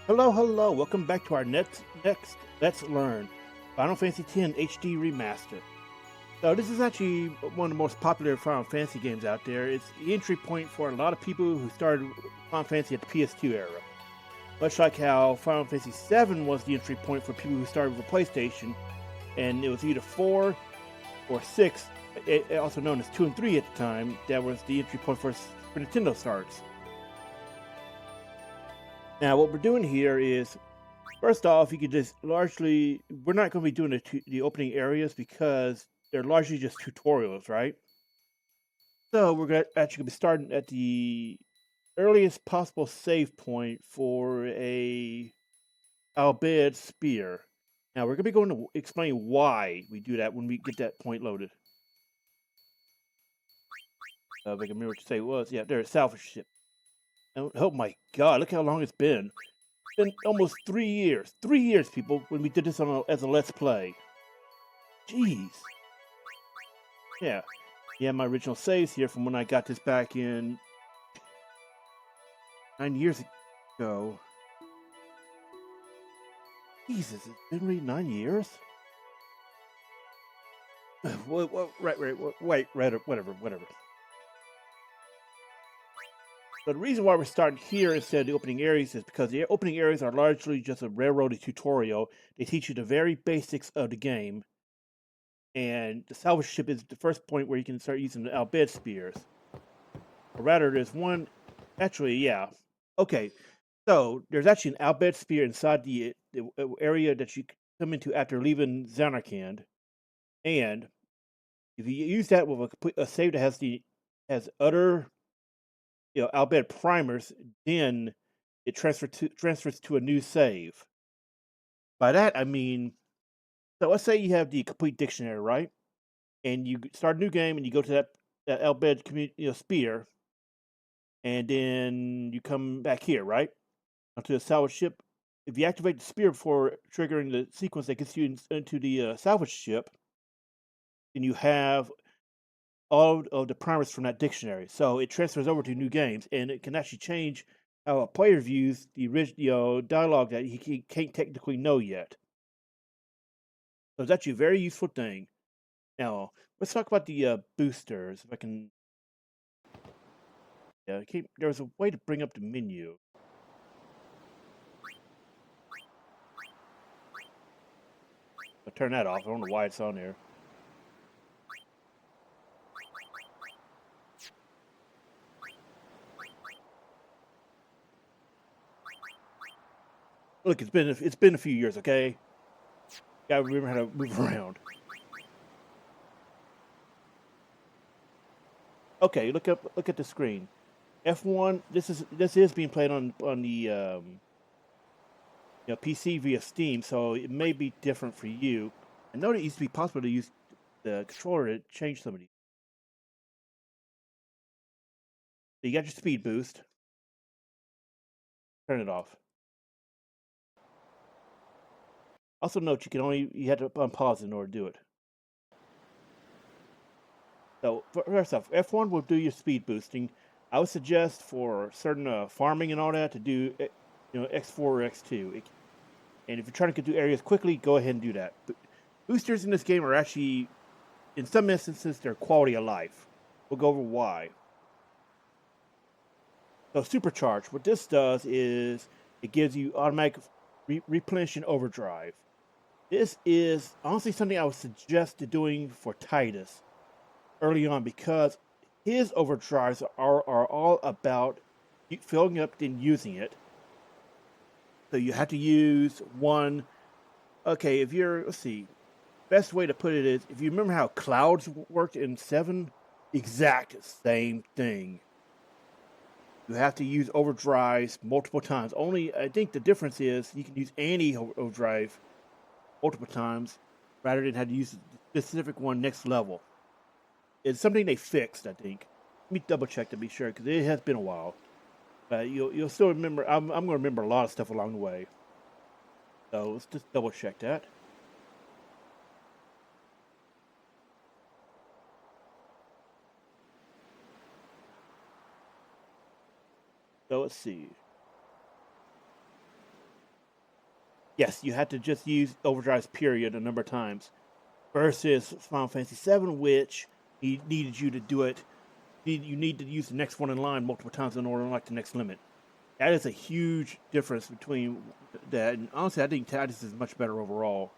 Hello, hello. Welcome back to our next Let's Learn Final Fantasy X HD Remaster. So this is actually one of the most popular Final Fantasy games out there. It's the entry point for a lot of people who started Final Fantasy at the PS2 era. Much like how Final Fantasy VII was the entry point for people who started with a PlayStation, and it was either 4 or 6, also known as 2 and 3 at the time, that was the entry point for Nintendo starts. Now, what we're doing here is, first off, you could just largely, we're not going to be doing the opening areas because they're largely just tutorials, right? So we're actually going to be starting at the earliest possible save point for a Bhed spear. Now, we're going to be going to explain why we do that when we get that point loaded. If I can remember what to say it was. Yeah, there's Salvage Ship. Oh my god, look how long it's been. It's been almost 3 years. 3 years, people, when we did this as a Let's Play. Jeez. Yeah. Yeah, my original saves here from when I got this back in 9 years ago. Jesus, it's been really 9 years? Whatever. So the reason why we're starting here instead of the opening areas is because the opening areas are largely just a railroading tutorial. They teach you the very basics of the game. And the salvage ship is the first point where you can start using the Bhed spears. Or rather, there's one. Actually, yeah. Okay, so there's actually an Bhed spear inside the area that you come into after leaving Zanarkand, and if you use that with a save that has other Bhed primers, then it transfers to a new save. By that I mean, so let's say you have the complete dictionary, right? And you start a new game and you go to that Bhed spear, and then you come back here, right? Onto the salvage ship. If you activate the spear before triggering the sequence that gets you into the salvage ship, then you have all of the primers from that dictionary. So it transfers over to new games, and it can actually change how a player views the original dialogue that he can't technically know yet. So it's actually a very useful thing. Now, let's talk about the boosters. If I can, yeah, there's a way to bring up the menu. I'll turn that off. I don't know why it's on there. Look, it's been a few years, okay? Gotta remember how to move around. Okay, look at the screen. F1. This is being played on the PC via Steam, so it may be different for you. I know it used to be possible to use the controller to change some of these. So you got your speed boost. Turn it off. Also note you had to unpause in order to do it. So first off, F1 will do your speed boosting. I would suggest for certain farming and all that to do X4 or X2. And if you're trying to get through areas quickly, go ahead and do that. But boosters in this game are actually, in some instances, they're quality of life. We'll go over why. So supercharge, what this does is it gives you automatic replenishing overdrive. This is honestly something I would suggest to doing for Titus early on because his overdrives are all about filling up and using it. So you have to use one. Okay, if you're, let's see, best way to put it is if you remember how clouds worked in 7, exact same thing. You have to use overdrives multiple times. Only, I think the difference is you can use any overdrive multiple times rather than have to use the specific one next level. It's something they fixed, I think. Let me double check to be sure because it has been a while. But you'll still remember. I'm going to remember a lot of stuff along the way. So let's just double check that. So let's see. Yes, you had to just use Overdrives period a number of times. Versus Final Fantasy VII, which he needed you to do it. You need to use the next one in line multiple times in order to unlock the next limit. That is a huge difference between that. And honestly, I think Titus is much better overall.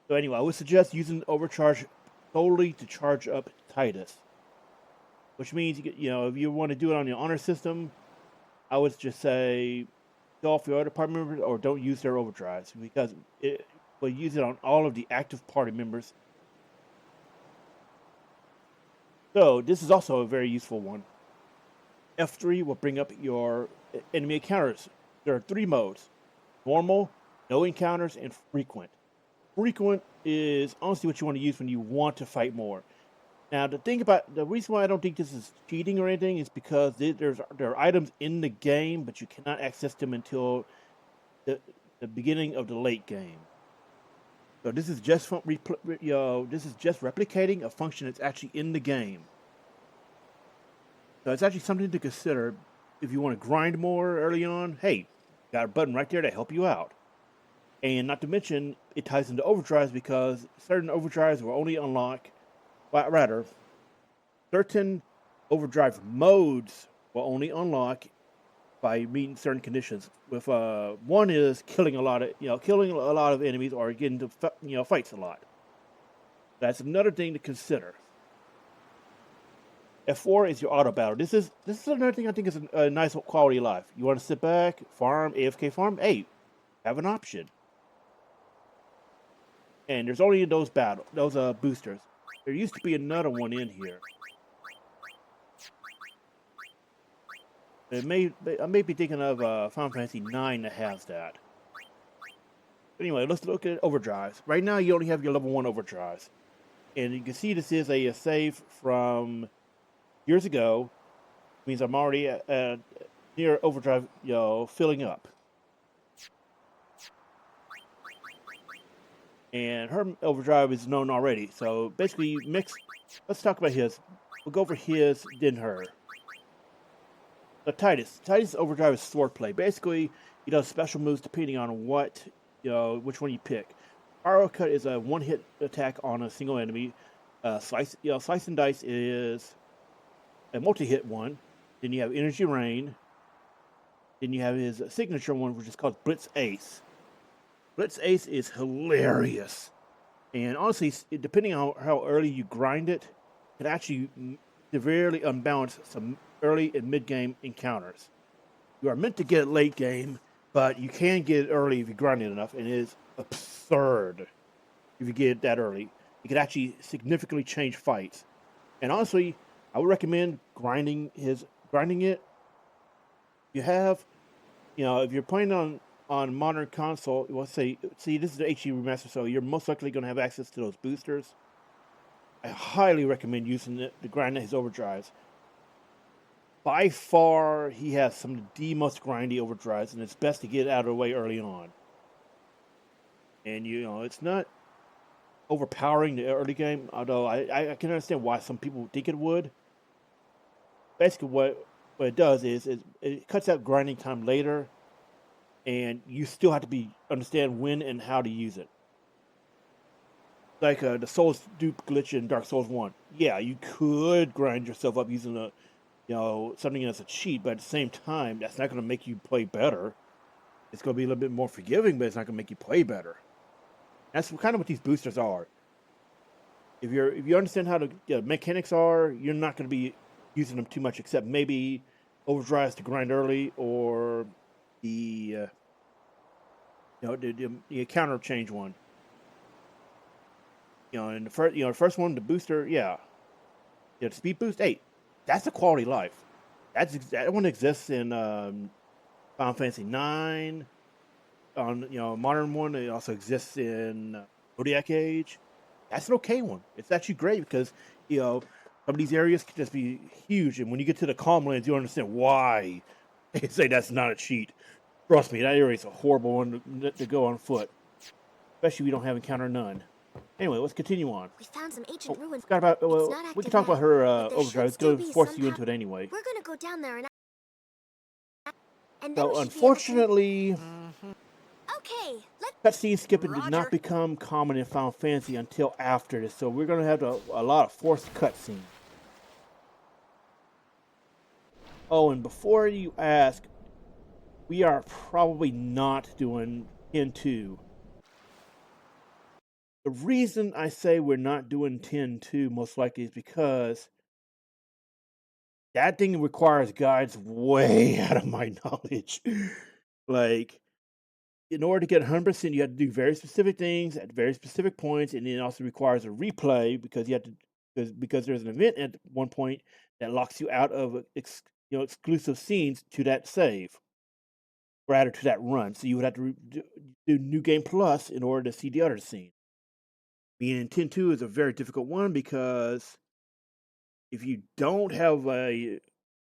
So anyway, I would suggest using Overcharge solely to charge up Titus. Which means, if you want to do it on your honor system, I would just say go off your other party members or don't use their overdrives because it will use it on all of the active party members. So this is also a very useful one. F3 will bring up your enemy encounters. There are 3 modes: normal, no encounters, and frequent. Frequent is honestly what you want to use when you want to fight more. Now, the reason why I don't think this is cheating or anything is because there are items in the game, but you cannot access them until the beginning of the late game. So this is just replicating a function that's actually in the game. So it's actually something to consider if you want to grind more early on. Hey, got a button right there to help you out. And not to mention, it ties into overdrives because certain overdrives will only unlock. Well, rather, certain overdrive modes will only unlock by meeting certain conditions. With one is killing a lot of enemies or getting to fights a lot. That's another thing to consider. F4 is your auto battle. This is another thing I think is a nice quality of life. You want to sit back, farm, AFK farm? Hey, have an option. And there's only those boosters. There used to be another one in here. I may be thinking of Final Fantasy IX that has that. Anyway, let's look at overdrives. Right now, you only have your level 1 overdrives. And you can see this is a save from years ago. Means I'm already near overdrive, filling up. And her overdrive is known already. So basically, let's talk about his. We'll go over his, then her. So Titus overdrive is swordplay. Basically, he does special moves depending on which one you pick. Arrow cut is a one-hit attack on a single enemy. Slice and dice is a multi-hit one. Then you have energy rain. Then you have his signature one, which is called Blitz Ace. Blitz Ace is hilarious. And honestly, depending on how early you grind it, it can actually severely unbalance some early and mid-game encounters. You are meant to get it late game, but you can get it early if you grind it enough, and it is absurd if you get it that early. It can actually significantly change fights. And honestly, I would recommend grinding it. If you're playing on modern console, let's see, this is the HD Remaster, so you're most likely going to have access to those boosters. I highly recommend using it to grind his overdrives. By far, he has some of the most grindy overdrives, and it's best to get it out of the way early on. And, it's not overpowering the early game, although I can understand why some people think it would. Basically, what it does is it cuts out grinding time later, and you still have to understand when and how to use it. Like the Souls dupe glitch in Dark Souls 1. Yeah, you could grind yourself up using something that's a cheat, but at the same time, that's not going to make you play better. It's going to be a little bit more forgiving, but it's not going to make you play better. That's kind of what these boosters are. If you understand how the mechanics are, you're not going to be using them too much, except maybe overdrives to grind early, or the encounter change one. And the first one, the booster, the speed boost. Hey, that's a quality of life. That one exists in Final Fantasy IX. On modern one, it also exists in Zodiac Age. That's an okay one. It's actually great because some of these areas can just be huge, and when you get to the calm lands, you understand why they say that's not a cheat. Trust me, that area is a horrible one to go on foot, especially if you don't have encounter none. Anyway, let's continue on. We found some ancient ruins. We can talk about her overdrive. It's going to force you into it anyway. We're going to go down there and so, unfortunately... Okay, let's... Cutscene skipping did Roger. not become common in Final Fantasy until after this, so we're going to have a lot of forced cutscenes. Oh, and before you ask, we are probably not doing 10-2. The reason I say we're not doing 10-2 most likely is because that thing requires guides way out of my knowledge. Like, in order to get 100%, you have to do very specific things at very specific points, and it also requires a replay because you have to because there's an event at one point that locks you out of exclusive scenes to that save, rather to that run. So you would have to do New Game Plus in order to see the other scene. Being 10-2 is a very difficult one because if you don't have a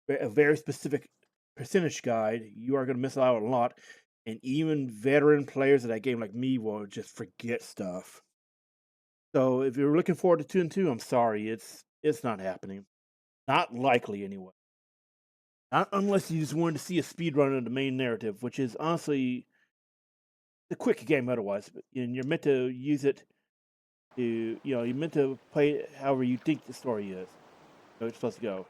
very specific percentage guide, you are going to miss out a lot. And even veteran players of that game like me will just forget stuff. So if you're looking forward to 2-2, I'm sorry, it's not happening. Not likely anyway. Not unless you just wanted to see a speedrun of the main narrative, which is honestly a quick game otherwise. And you're meant to use it to, you're meant to play it however you think the story is. So it's supposed to go.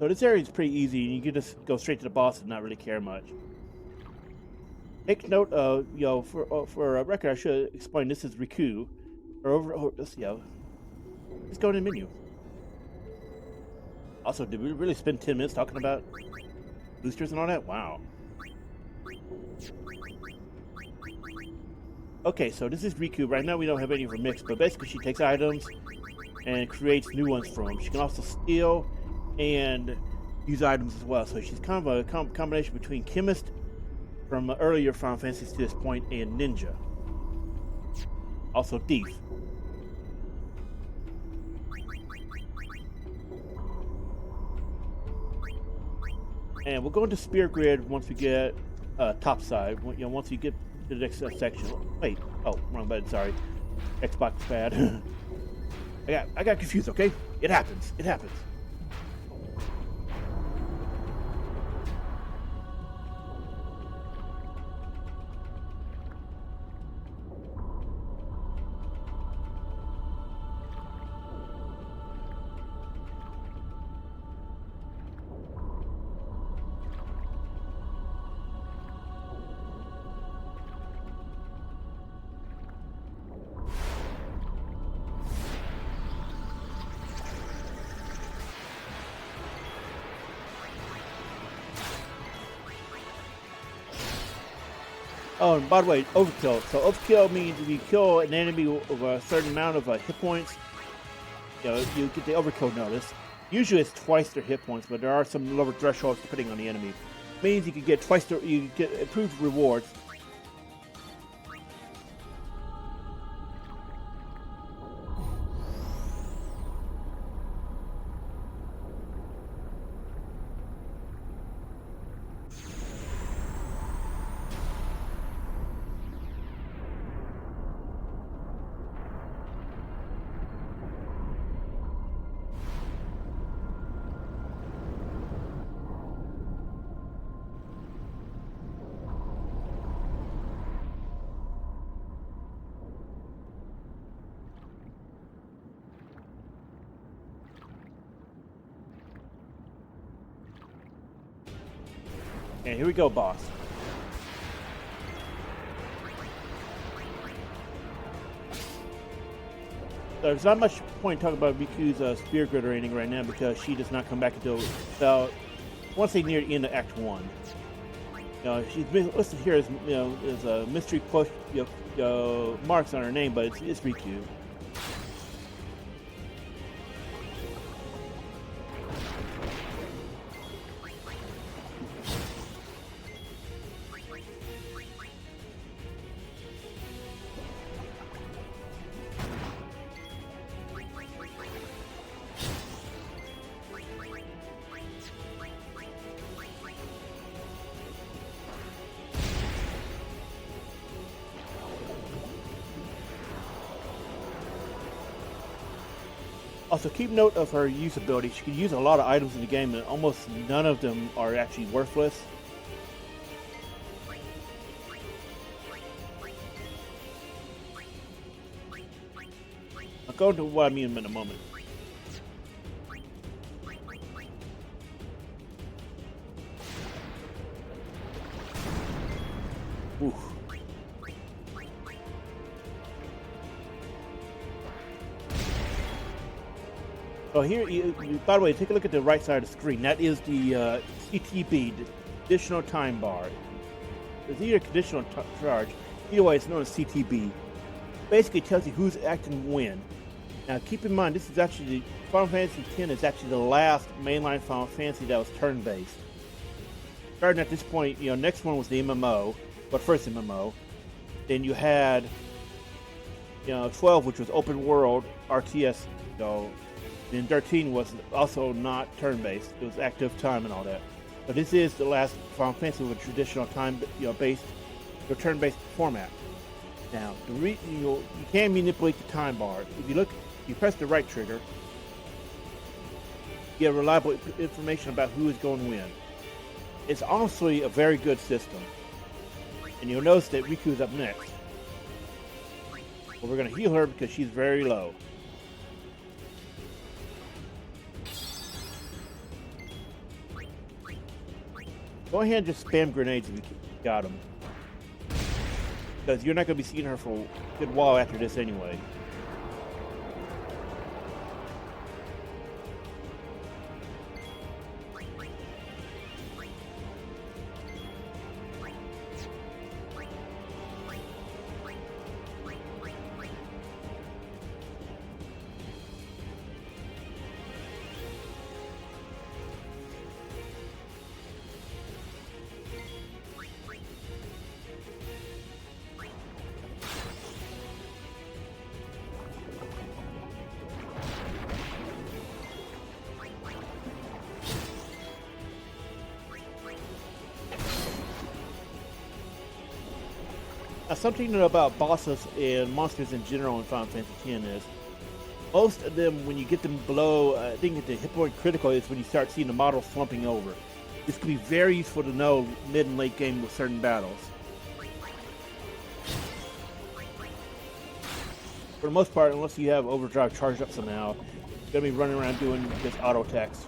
So this area is pretty easy, and you can just go straight to the boss and not really care much. Take note of, for a record, I should explain this is Riku. Let's go to the menu. Also, did we really spend 10 minutes talking about boosters and all that? Wow. Okay, so this is Riku. Right now we don't have any of her mix, but basically she takes items and creates new ones from them. She can also steal and use items as well. So she's kind of a combination between chemist from earlier Final Fantasies to this point and ninja. Also thief. And we'll go into Spirit Grid once we get top side. Once we get to the next section. Wait, oh, wrong button. Sorry, Xbox pad. I got confused. Okay, it happens. It happens. Oh, and by the way, overkill. So overkill means if you kill an enemy of a certain amount of hit points, you get the overkill notice. Usually it's twice their hit points, but there are some lower thresholds depending on the enemy. It means you can get you get improved rewards. And here we go, boss. There's not much point talking about Riku's Spirit Grid or anything right now because she does not come back until about, I want to say near the end of Act 1. She's been listed here as as a mystery push marks on her name, but it's Riku. Also, keep note of her usability. She can use a lot of items in the game, and almost none of them are actually worthless. I'll go into what I mean in a moment. Oof. So here, by the way, take a look at the right side of the screen. That is the CTB, the conditional time bar. It's either conditional charge. Either way, it's known as CTB. Basically, tells you who's acting when. Now, keep in mind, this is actually Final Fantasy X is actually the last mainline Final Fantasy that was turn-based. Starting at this point, next one was the MMO, but first MMO. Then you had, 12, which was open world RTS. Then 13 was also not turn-based; it was active time and all that. But this is the last Final Fantasy with a traditional time, based, turn-based format. Now, you can manipulate the time bar. If you press the right trigger, you get reliable information about who is going when. It's honestly a very good system. And you'll notice that Riku's up next. But we're going to heal her because she's very low. Go ahead and just spam grenades if you got them. Because you're not going to be seeing her for a good while after this anyway. Now, something about bosses and monsters in general in Final Fantasy X is most of them, when you get them below, I think the hit point critical is when you start seeing the model slumping over. This can be very useful to know mid and late game with certain battles. For the most part, unless you have Overdrive charged up somehow, you're going to be running around doing just auto attacks.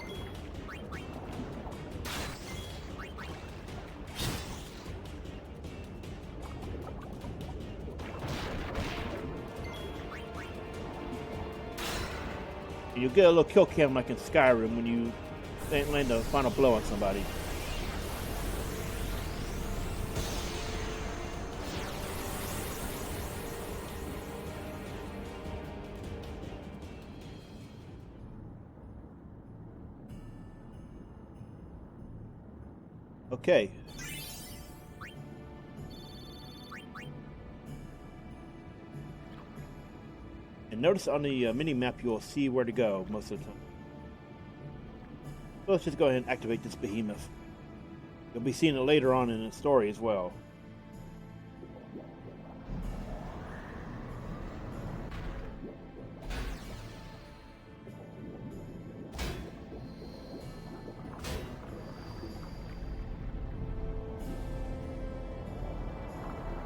You'll get a little kill cam like in Skyrim when you land the final blow on somebody. Okay. And notice on the mini-map you'll see where to go most of the time. So let's just go ahead and activate this behemoth. You'll be seeing it later on in the story as well.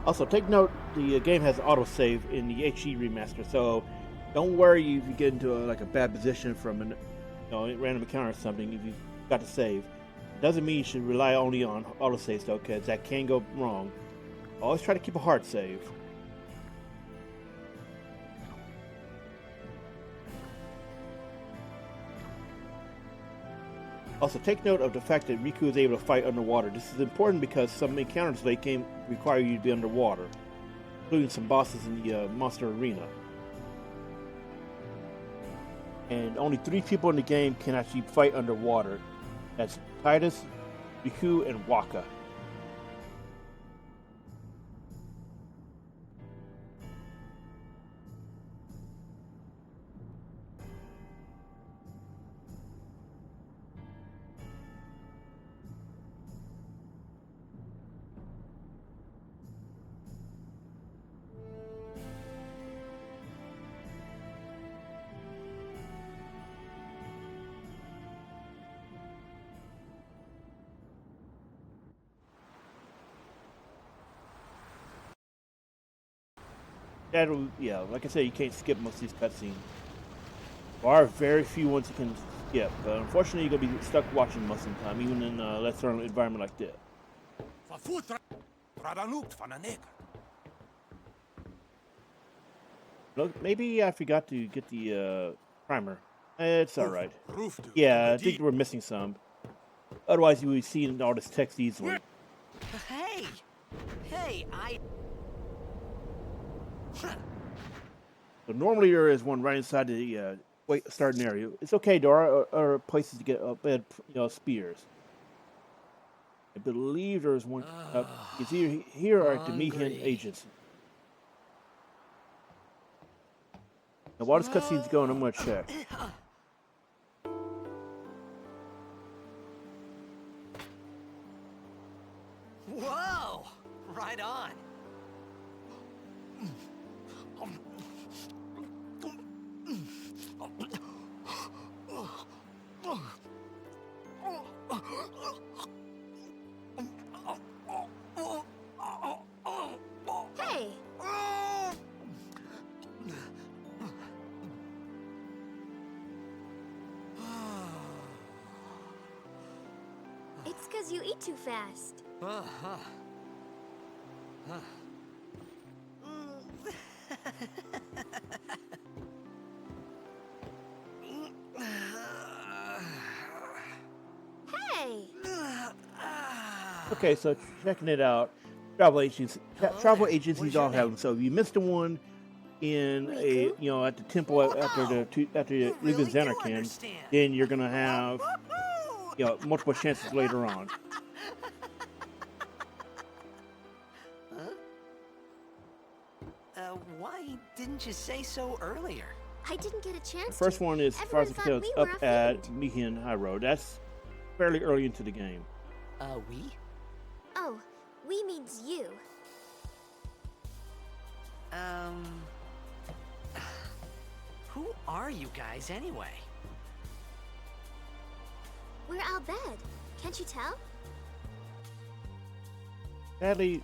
Also, take note, the game has autosave in the HD remaster, so don't worry if you get into a bad position from a random encounter or something if you've got to save. It doesn't mean you should rely only on autosave though, because that can go wrong. Always try to keep a hard save. Also, take note of the fact that Riku is able to fight underwater. This is important because some encounters late game require you to be underwater, including some bosses in the monster arena. And only 3 people in the game can actually fight underwater. That's Titus, Riku, and Waka. That'll, yeah, like I said, you can't skip most of these cutscenes. There are very few ones you can skip, but unfortunately, you're gonna be stuck watching most of the time, even in a lesser environment like this. Look, maybe I forgot to get the primer. It's all right. Yeah, I think we're missing some. Otherwise, you would see all this text easily. Hey, hey, So normally there is one right inside the starting area. It's okay. There are places to get bed, spears. I believe there's one. It's here are the Meehan agents. Now, while this cutscene's going, I'm gonna check. Whoa! Right on. Hey! It's 'cause you eat too fast. Hey! Okay, so checking it out. Travel agencies all have them. So if you missed the one in at the temple after you leave Zanarkand, then you're gonna have multiple chances later on. Why didn't you say so earlier? I didn't get a chance. The first one is, as far as I can tell, it's up at offhand. Meehan High Road. That's fairly early into the game. We? Oh, we means you. Who are you guys anyway? We're Bhed. Can't you tell? Sadly,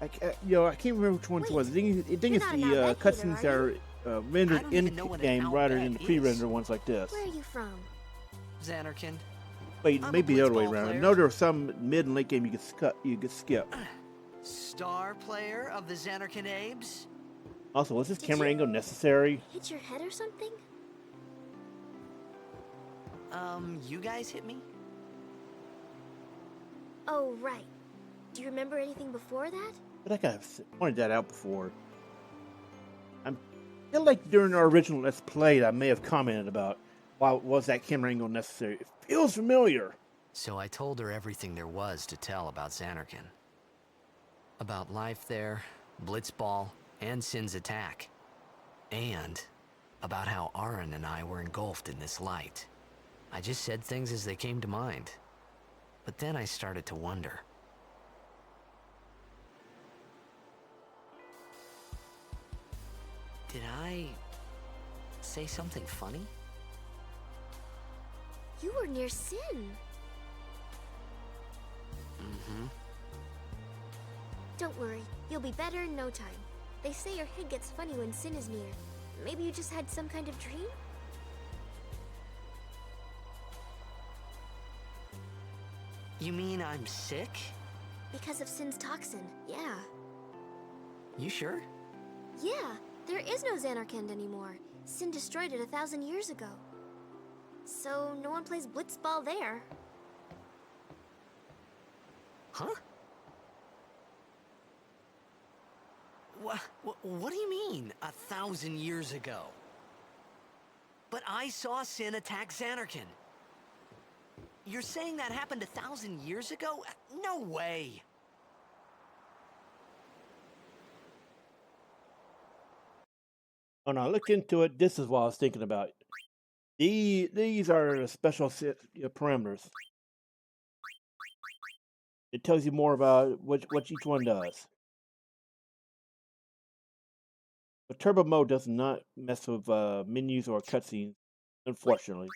I can't remember which one it was. I think it's the cutscenes that are rendered in game rather than the pre-rendered ones like this. Where are you from? Zanarkand. Wait, maybe the other way around. I know there are some mid and late game you could skip. Star player of the Zanarkand Abes? Also, was this camera angle necessary? Hit your head or something? You guys hit me? Oh, right. Do you remember anything before that? But I could have pointed that out before. I feel like during our original Let's Play, I may have commented about why was that camera angle necessary. It feels familiar. So I told her everything there was to tell about Zanarkand. About life there, Blitzball, and Sin's attack. And about how Aaron and I were engulfed in this light. I just said things as they came to mind. But then I started to wonder. Did I say something funny? You were near Sin. Mm-hmm. Don't worry, you'll be better in no time. They say your head gets funny when Sin is near. Maybe you just had some kind of dream? You mean I'm sick? Because of Sin's toxin, yeah. You sure? Yeah, there is no Zanarkand anymore. Sin destroyed it 1,000 years ago. So no one plays Blitzball there. Huh? What do you mean, 1,000 years ago? But I saw Sin attack Zanarkand. You're saying that happened 1,000 years ago? No way! When I looked into it, this is what I was thinking about. These are the special parameters. It tells you more about what each one does. But Turbo Mode does not mess with menus or cutscenes, unfortunately.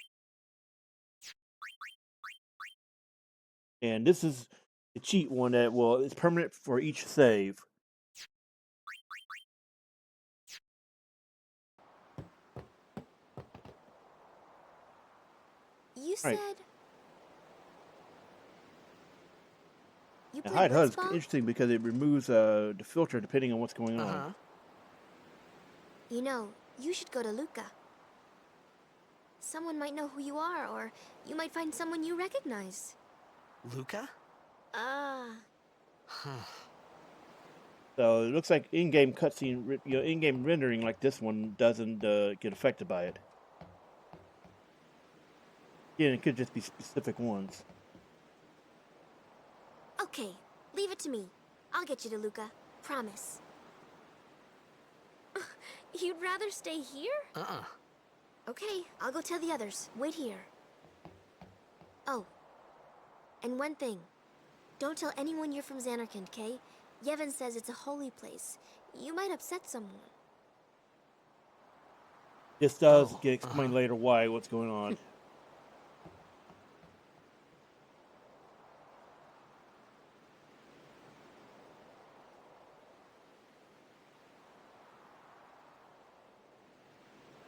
And this is the cheat one that is permanent for each save. You Right. said... You The play hide HUD is blitzball? interesting because it removes the filter depending on what's going on. Uh-huh. You know, you should go to Luca. Someone might know who you are, or you might find someone you recognize. Luca? Ah. Huh. So it looks like in-game cutscene, in-game rendering like this one doesn't get affected by it. Yeah, it could just be specific ones. Okay, leave it to me. I'll get you to Luca. Promise. You'd rather stay here? Uh-uh. Okay, I'll go tell the others. Wait here. Oh. And one thing. Don't tell anyone you're from Zanarkand, okay? Yevon says it's a holy place. You might upset someone. This does Oh, get explained later what's going on.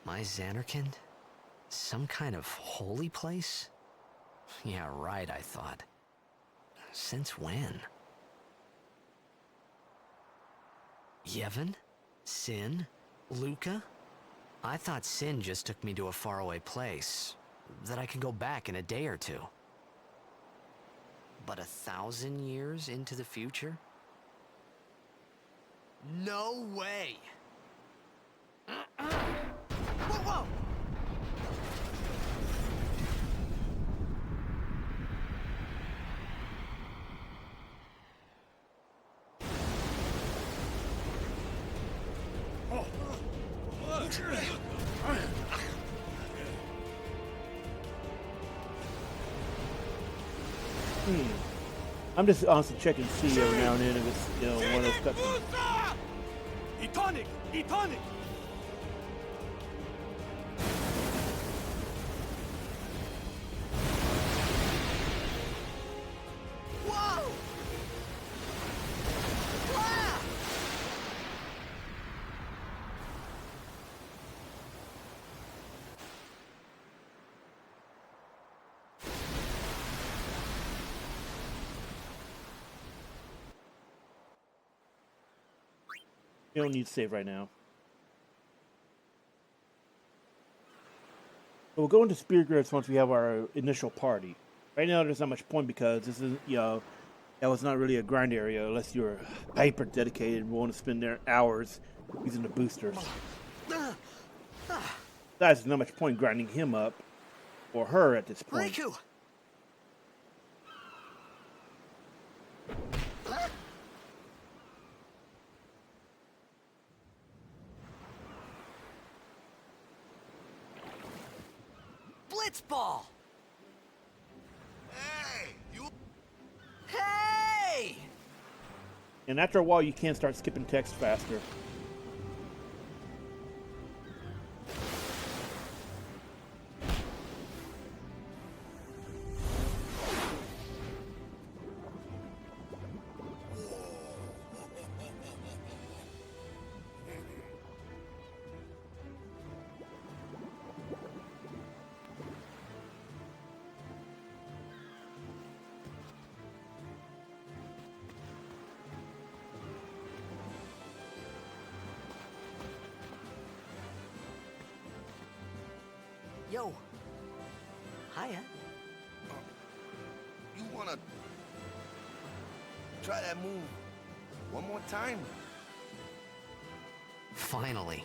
My Zanarkand? Some kind of holy place? Yeah, right, I thought. Since when? Yevon? Sin? Luca? I thought Sin just took me to a faraway place, that I could go back in a day or two. But 1,000 years into the future? No way! Whoa, whoa! I'm just honestly checking to see every now and then if it's one of those cutscenes. Etonic! Etonic! Whoa! Wow! You don't need to save right now. But we'll go into Spear Grips once we have our initial party. Right now, there's not much point because this is, that was not really a grind area unless you're hyper dedicated and willing to spend their hours using the boosters. Besides, there's not much point grinding him up or her at this point. Riku! Blitzball! Hey! You... Hey! And after a while, you can start skipping text faster. Yo. Hiya. You wanna... try that move one more time? Finally.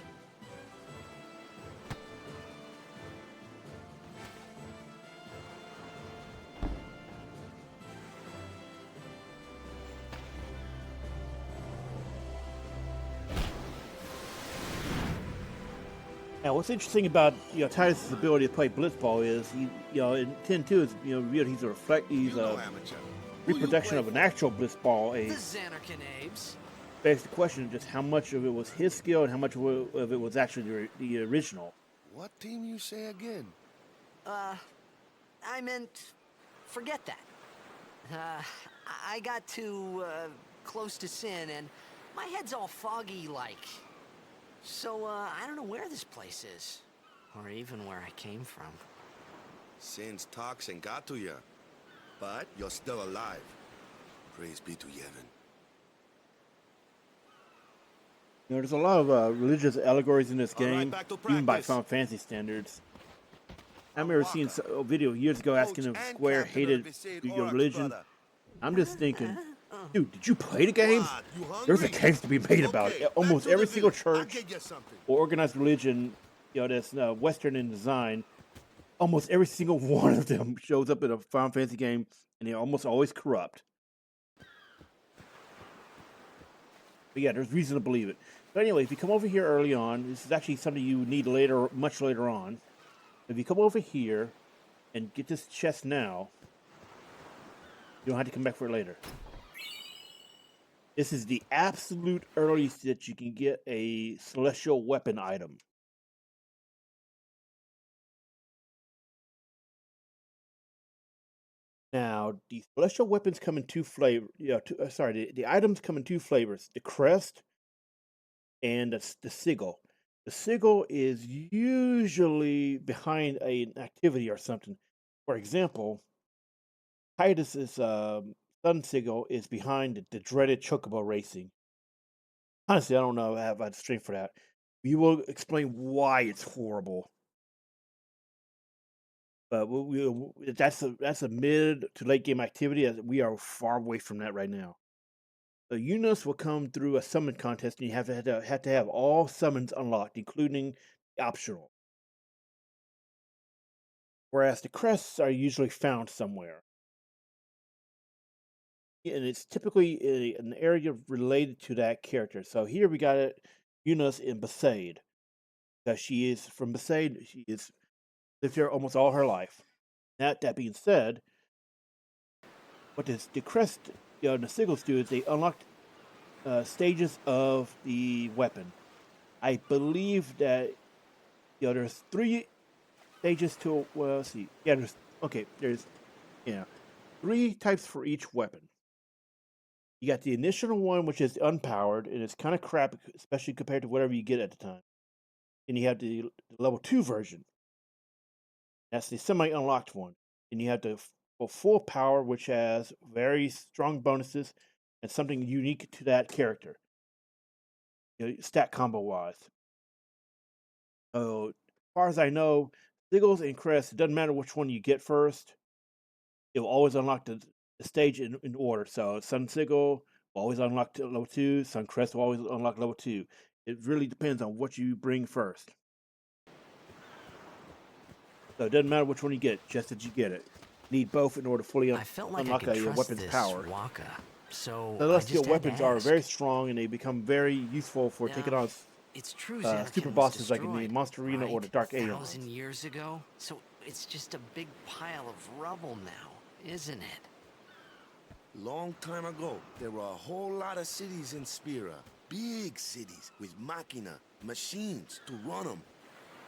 Now, what's interesting about Titus's ability to play blitzball is he, in 10-2 is revealed he's he's a amateur. reproduction of an actual blitzball The ace. Zanarkand Abes. Begs the question of just how much of it was his skill and how much of it was actually the original. What team you say again? I meant, forget that. I got too, close to Sin, and my head's all foggy like. So, I don't know where this place is, or even where I came from. Sin's toxin got to you. But you're still alive. Praise be to Yevon. You know, there's a lot of religious allegories in this All right, game, back to even by practice. Final Fantasy standards. I remember seeing a video years ago asking if Square hated your religion. I'm just thinking, dude, did you play the game? There's a case to be made about it. Almost every single church or organized religion, you know, that's Western in design, almost every single one of them shows up in a Final Fantasy game, and they're almost always corrupt. But yeah, there's reason to believe it. But anyway, if you come over here early on, this is actually something you need later, much later on. If you come over here and get this chest now, you don't have to come back for it later. This is the absolute earliest that you can get a celestial weapon item. Now, the celestial weapons come in two flavors. The items come in two flavors: the Crest and the sigil. The sigil is usually behind an activity or something. For example, Titus's sun sigil is behind the dreaded chocobo racing. Honestly, I don't know if I have the strength for that. We will explain why it's horrible. But that's a mid to late game activity. As we are far away from that right now. The units will come through a summon contest, and you have to have all summons unlocked, including the optional. Whereas the crests are usually found somewhere, and it's typically an area related to that character. So here we got Eunice in Besaid, because she is from Besaid. She is lived here almost all her life. That being said, what the crest, and the sigils do is they unlock stages of the weapon. I believe that there's 3 stages to. Well, let's see. Yeah, there's 3 types for each weapon. You got the initial one, which is unpowered, and it's kind of crap, especially compared to whatever you get at the time. And you have the level 2 version. That's the semi-unlocked one. And you have the full power, which has very strong bonuses and something unique to that character, stat combo wise. So, as far as I know, sigils and crests, it doesn't matter which one you get first. It will always unlock the stage in order. So, Sun Sigil will always unlock to level 2. Sun Crest will always unlock level 2. It really depends on what you bring first. So it doesn't matter which one you get, just that you get it. You need both in order to fully unlock a weapon's power. Celestial weapons are very strong, and they become very useful for taking on super bosses like in the Monster Arena or the Dark Aeon. 1,000 years ago? So it's just a big pile of rubble now, isn't it? Long time ago, there were a whole lot of cities in Spira. Big cities with machines to run them.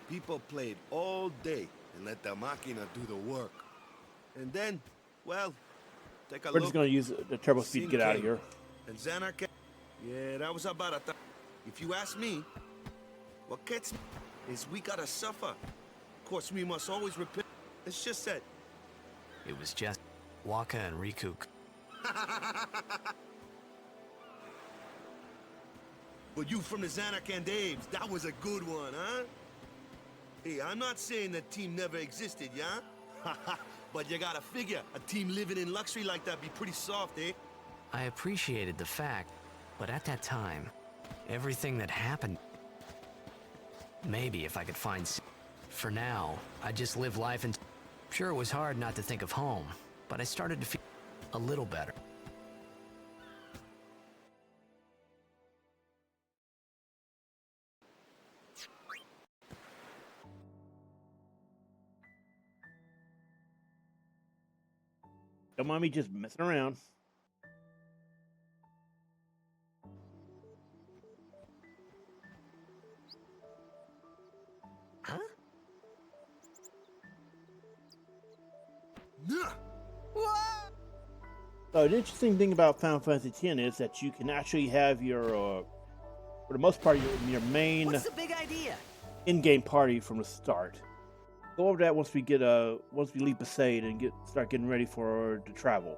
People played all day and let the machina do the work. And then, well, take a look. We're just going to use the turbo speed to get out of here. And Xanark, yeah, that was about If you ask me, what gets me is we gotta suffer. Of course, we must always repent. It's just that. It was just Waka and Riku. But you from the Xanark and Daves, that was a good one, huh? Hey, I'm not saying that team never existed, yeah? But you gotta figure, a team living in luxury like that be pretty soft, eh? I appreciated the fact, but at that time, everything that happened... Maybe if I could find... For now, I just live life and... Sure, it was hard not to think of home, but I started to feel a little better. Don't mind me just messing around. Huh? So the interesting thing about Final Fantasy X is that you can actually have your, for the most part, your main What's the big idea? in-game party from the start. Go over that once we leave Besaid and start getting ready for the travel.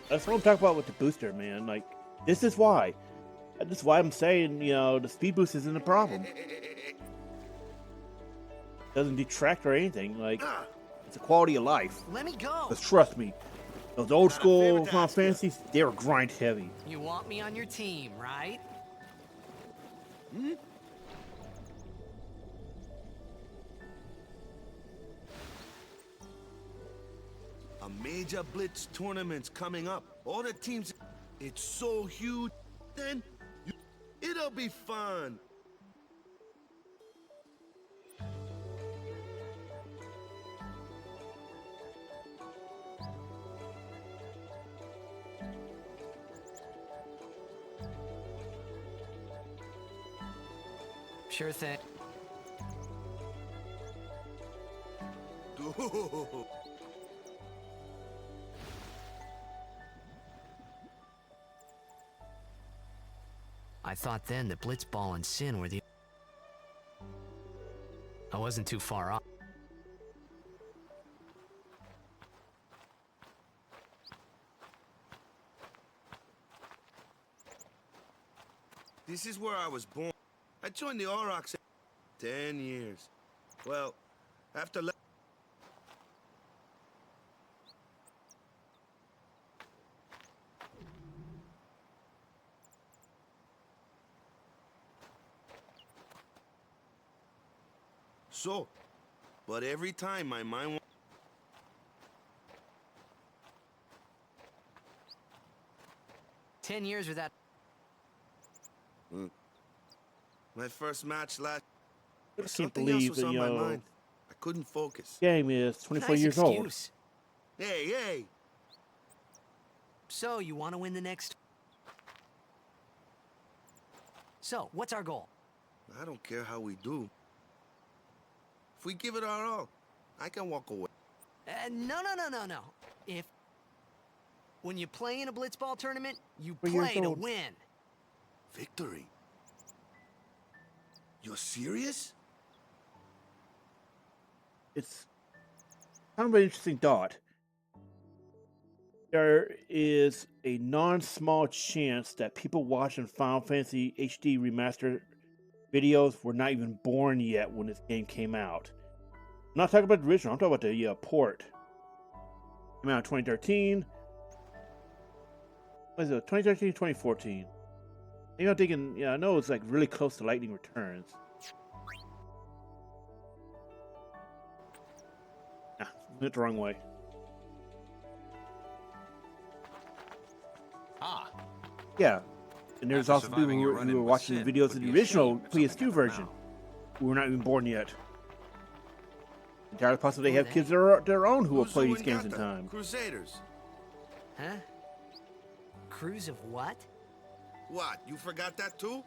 That's what I'm talking about with the booster, man. Like, this is why. This is why I'm saying, you know, the speed boost isn't a problem. Doesn't detract or anything. Like, it's a quality of life. Let me go. Because trust me, those old school Final Fantasies, they were grind heavy. You want me on your team, right? Hmm? A major blitz tournament's coming up. All the teams, it's so huge. Then it'll be fun. Sure thing. Dude. I thought then that Blitzball and Sin were the... I wasn't too far off. This is where I was born. I joined the Aurochs 10 years. Well, after... So, but every time my mind... 10 years without... My first match last... I can't Something believe else was that, on you my know, mind. I couldn't focus. game is 24 Nice years excuse. Hey, hey! So, you want to win the next... So, what's our goal? I don't care how we do. If we give it our all, I can walk away. No. If... When you play in a Blitzball tournament, you For years play to old. win. Victory? You're serious? It's kind of an interesting thought. There is a non-small chance that people watching Final Fantasy HD Remaster videos were not even born yet when this game came out. I'm not talking about the original, I'm talking about the port. Came out in 2013. What is it, 2013, 2014? I'm thinking, yeah, I know it's like really close to Lightning Returns. Went the wrong way. Yeah. And there's After also people surviving your who run-in were with watching Sin, videos would of be the a original shame if something PS2 happened version, now. who were not even born yet. Entirely possible they Who have they? kids of their own who will Uzu play these and games in Gata, time. Crusaders. Huh? Cruise of what? What, you forgot that too?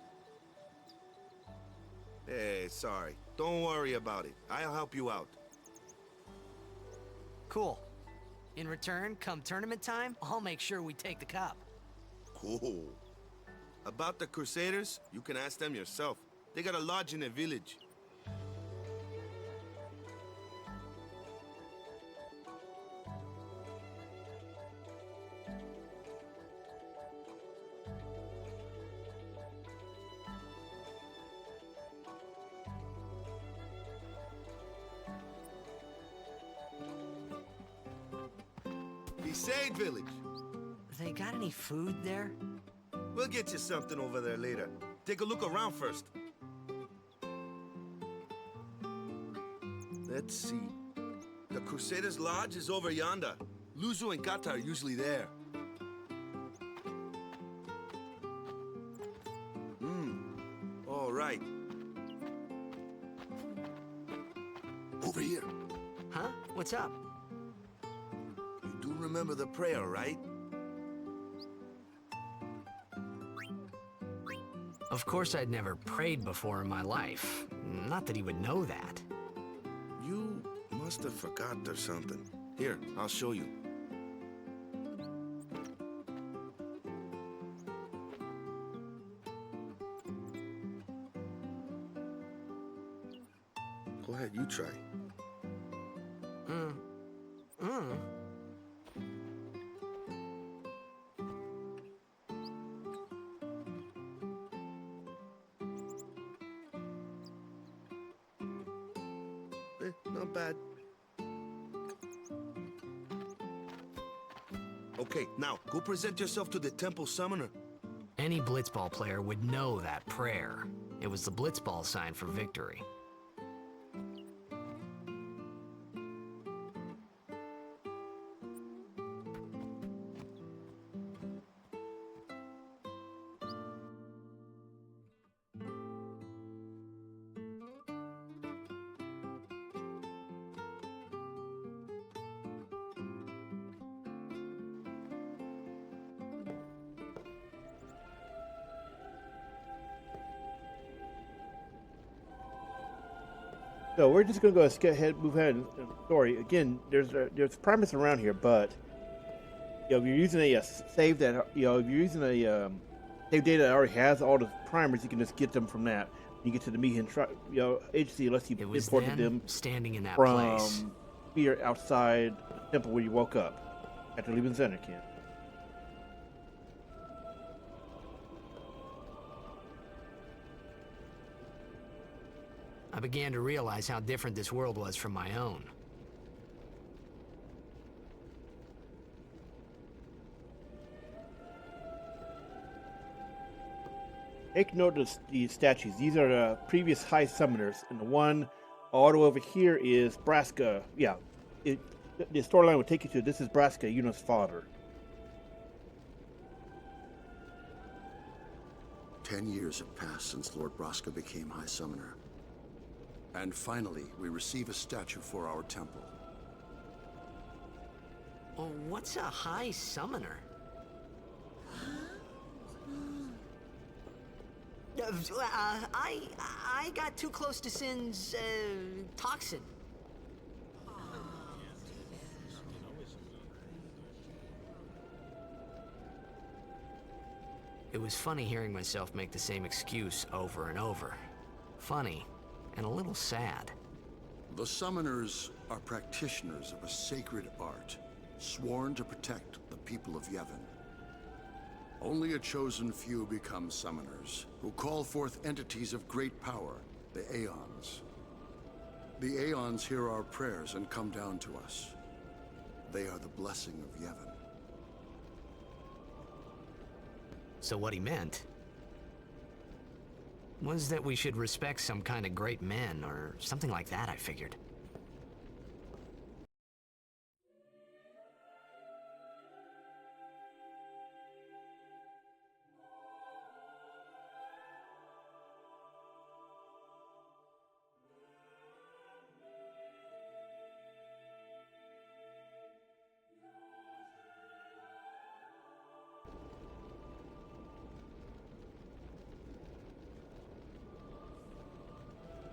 Hey, sorry. Don't worry about it. I'll help you out. Cool. In return, come tournament time, I'll make sure we take the cup. Cool. About the Crusaders, you can ask them yourself. They got a lodge in a village. Besaid village. They got any food there? We'll get you something over there later. Take a look around first. Let's see. The Crusaders' Lodge is over yonder. Luzu and Gata are usually there. All right. Over here. Huh? What's up? You do remember the prayer, right? Of course, I'd never prayed before in my life. Not that he would know that. You must have forgot or something. Here, I'll show you. Go ahead, you try. Not bad. Okay, now go present yourself to the temple summoner. Any blitzball player would know that prayer. It was the blitzball sign for victory. So we're just gonna move ahead in the story. Again, there's primers around here, but if you're using a save that if you're using a save data that already has all the primers, you can just get them from that. When you get to the Mihin agency, unless you imported them standing in that from place. here outside the temple where you woke up after leaving Zanarkand. I began to realize how different this world was from my own. Take note of these statues. These are the previous high summoners, and the one auto over here is Braska. Yeah, the storyline would take you to this is Braska, Yuna's father. 10 years have passed since Lord Braska became High Summoner. And finally, we receive a statue for our temple. Oh, what's a high summoner? I got too close to Sin's toxin. It was funny hearing myself make the same excuse over and over. Funny, and a little sad. The Summoners are practitioners of a sacred art, sworn to protect the people of Yevon. Only a chosen few become Summoners, who call forth entities of great power, the Aeons. The Aeons hear our prayers and come down to us. They are the blessing of Yevon. So what he meant was that we should respect some kind of great men, or something like that, I figured.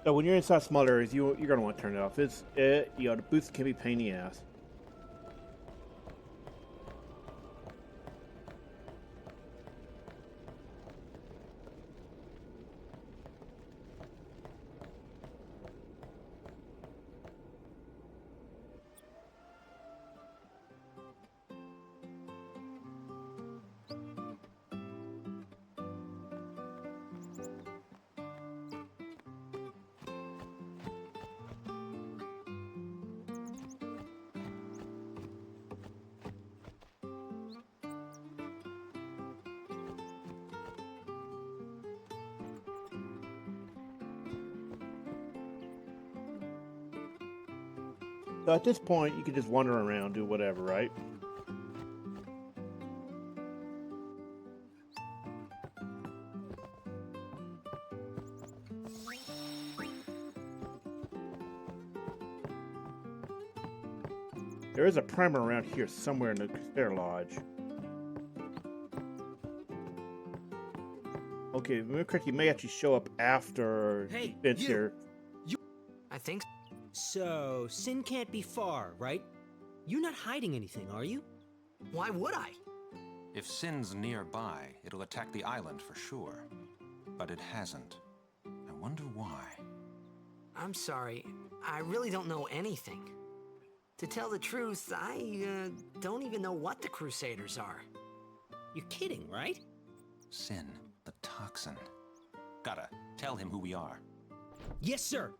So when you're inside small areas, you're gonna want to turn it off. The boost can be a pain in the ass. So at this point, you can just wander around, do whatever, right? There is a primer around here somewhere in the Stair Lodge. Okay, if I remember correctly, he may actually show up after Hey, Vince you. here. I think So, Sin can't be far, right? You're not hiding anything, are you? why would I? If Sin's nearby, it'll attack the island for sure. But it hasn't. I wonder why. I'm sorry. I really don't know anything. To tell the truth, I don't even know what the Crusaders are. You're kidding, right? Sin, the toxin. Gotta tell him who we are. Yes, sir.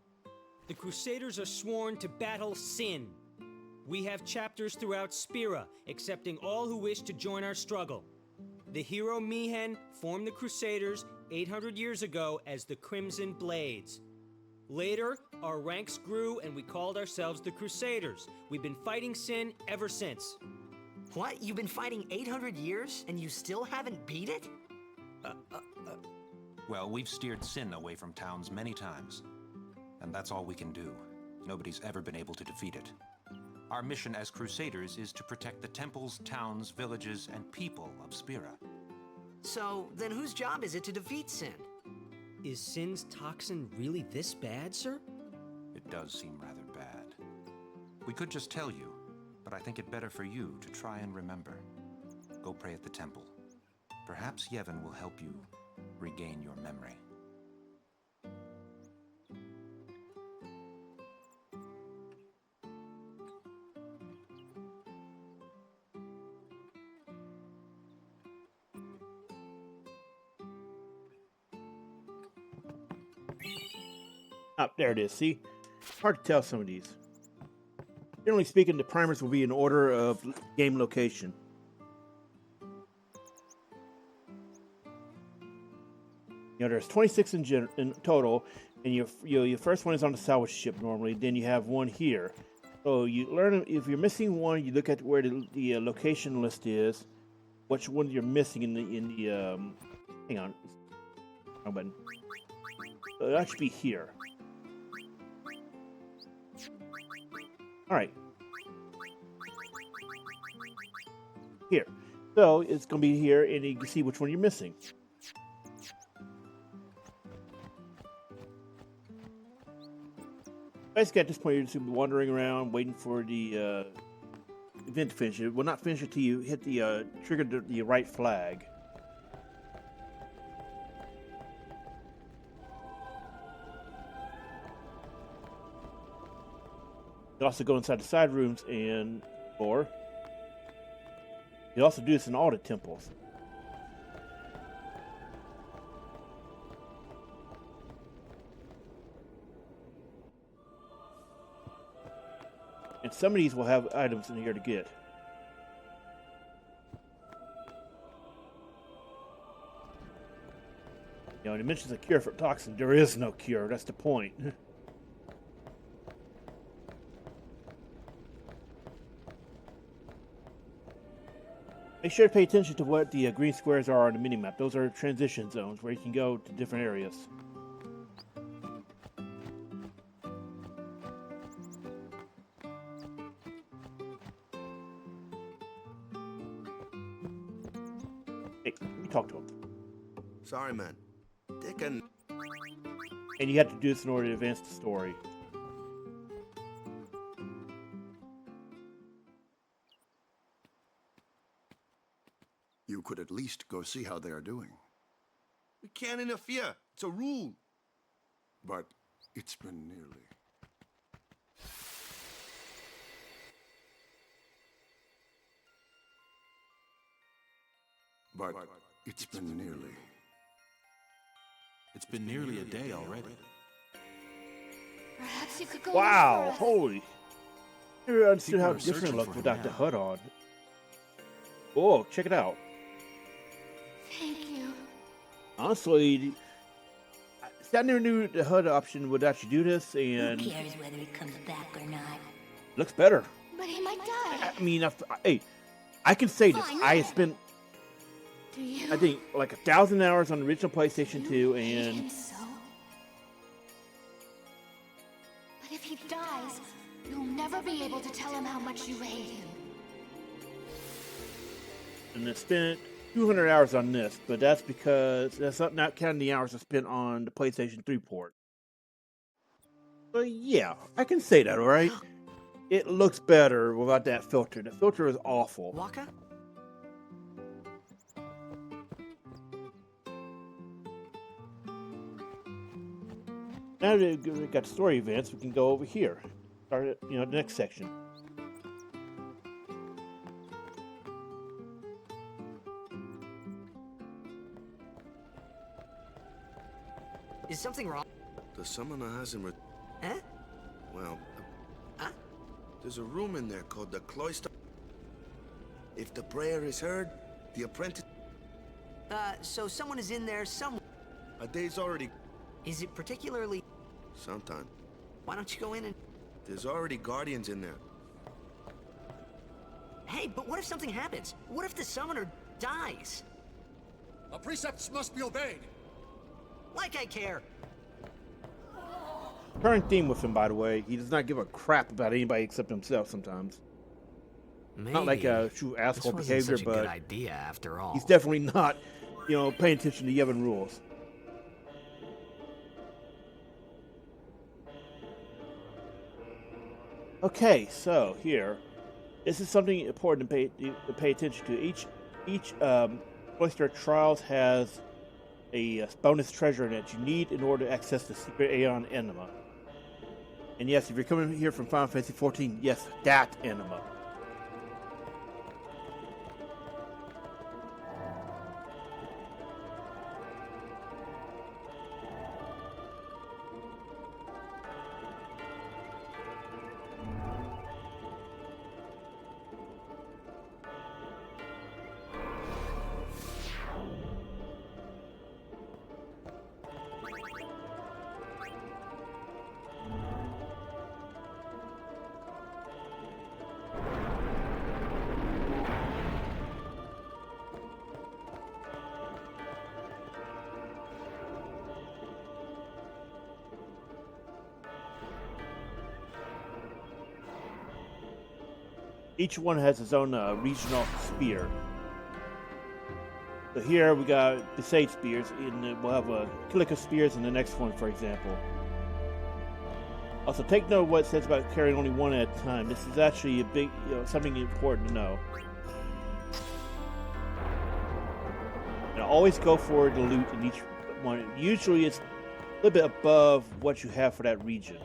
The Crusaders are sworn to battle Sin. We have chapters throughout Spira, accepting all who wish to join our struggle. The hero Mihen formed the Crusaders 800 years ago as the Crimson Blades. Later, our ranks grew and we called ourselves the Crusaders. We've been fighting Sin ever since. What? You've been fighting 800 years and you still haven't beat it? Well, we've steered Sin away from towns many times. And that's all we can do. Nobody's ever been able to defeat it. Our mission as Crusaders is to protect the temples, towns, villages, and people of Spira. So, then whose job is it to defeat Sin? Is Sin's toxin really this bad, sir? It does seem rather bad. We could just tell you, but I think it better for you to try and remember. Go pray at the temple. Perhaps Yevon will help you regain your memory. Ah, there it is. See? Hard to tell some of these. Generally speaking, the primers will be in order of game location. You know, there's 26 in total, and your first one is on the Salvage Ship normally. Then you have one here. So you learn, if you're missing one, you look at where the location list is, which one you're missing in the hang on. Oh, button. It'll actually be here. All right. Here. So it's going to be here, and you can see which one you're missing. Basically, at this point, you're just wandering around, waiting for the event to finish. It will not finish until you hit the trigger the right flag. You also go inside the side rooms and or you also do this in all the temples. And some of these will have items in here to get. You know, and it mentions a cure for toxin. There is no cure. That's the point. Make sure to pay attention to what the green squares are on the minimap. Those are transition zones where you can go to different areas. Hey, let me talk to him. Sorry, man. Take a... And you have to do this in order to advance the story. You could at least go see how they are doing. We can't interfere. It's a rule. But it's been nearly. But it's been nearly. It's been nearly a day already. Perhaps you could go Wow! look for us. Holy! I never understood People how are different it searching looked for him without the now. HUD on. Oh, check it out. Thank you. Honestly, I never knew the HUD option would actually do this, Who and cares whether he comes back or not? looks better. But he might die. I mean, hey, I can say this. Fine. I spent, Do you? I think, like 1,000 hours on the original PlayStation 2, You hate and him so? But if he dies, you'll never be able to tell him how much you hate him. I spent 200 hours on this, but that's because that's not counting the hours I spent on the PlayStation 3 port. So yeah, I can say that, alright? It looks better without that filter. The filter is awful. Waka? Now that we've got story events, we can go over here. Start at, the next section. Is something wrong? The summoner hasn't Huh? well, Huh? there's a room in there called the Cloister. If the prayer is heard, the apprentice... So someone is in there somewhere. A day's already... Is it particularly... Sometime. Why don't you go in and... There's already guardians in there. Hey, but what if something happens? What if the summoner dies? Our precepts must be obeyed. Like I care. Current theme with him, by the way, he does not give a crap about anybody except himself sometimes. Maybe. Not like a true asshole this wasn't behavior, such a but good idea after all. he's definitely not, paying attention to Yevon rules. Okay, so here, this is something important to pay attention to. Each Cloister Trials has a bonus treasure in it you need in order to access the secret Aeon Enema. And yes, if you're coming here from Final Fantasy XIV, yes, that Enema. Each one has its own regional spear. So here we got Besaid spears, and we'll have Kilika spears in the next one, for example. Also, take note of what it says about carrying only one at a time. This is actually a big, something important to know. And always go for the loot in each one. Usually, it's a little bit above what you have for that region.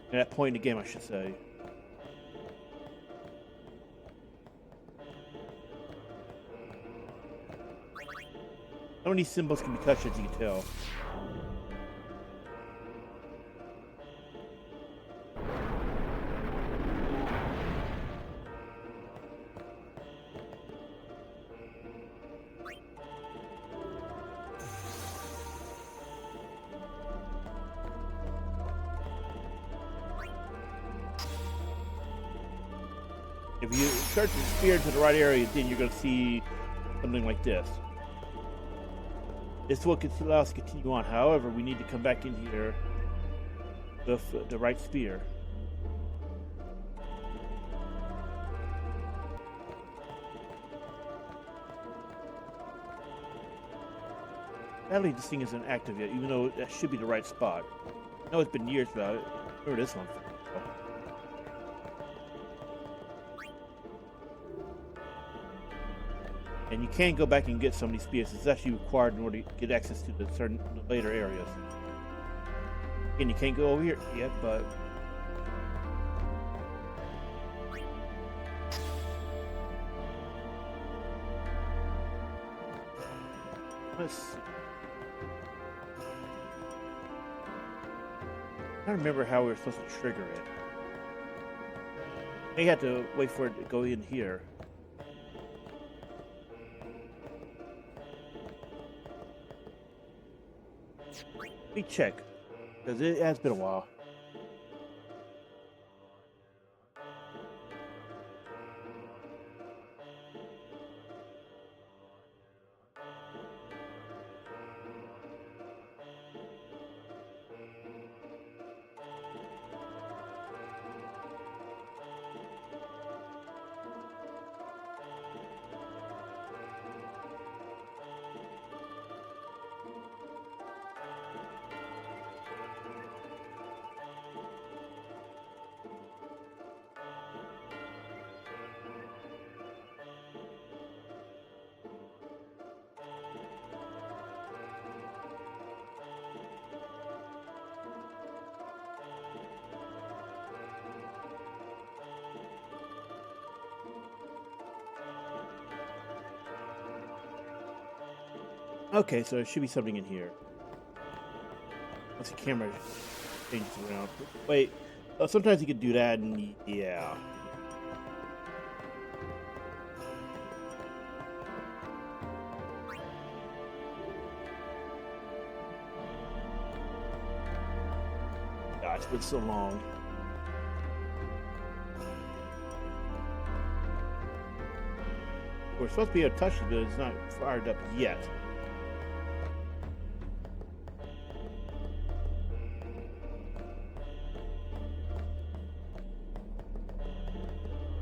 At that point in the game, I should say. Some of these symbols can be touched, as you can tell. If you search the spear to the right area, then you're going to see something like this. This will allow us to continue on. However, we need to come back in here with the right spear. Sadly, this thing isn't active yet, even though that should be the right spot. I know it's been years, but I remember this one. And you can go back and get some of these spears. It's actually required in order to get access to the certain later areas. Again, you can't go over here yet, but... Let's see. I don't remember how we were supposed to trigger it. They had to wait for it to go in here. Let me check, because it has been a while. Okay, so there should be something in here. Once the camera changes around. Wait, sometimes you can do that, and yeah. God, it's been so long. We're supposed to be able to touch it, but it's not fired up yet.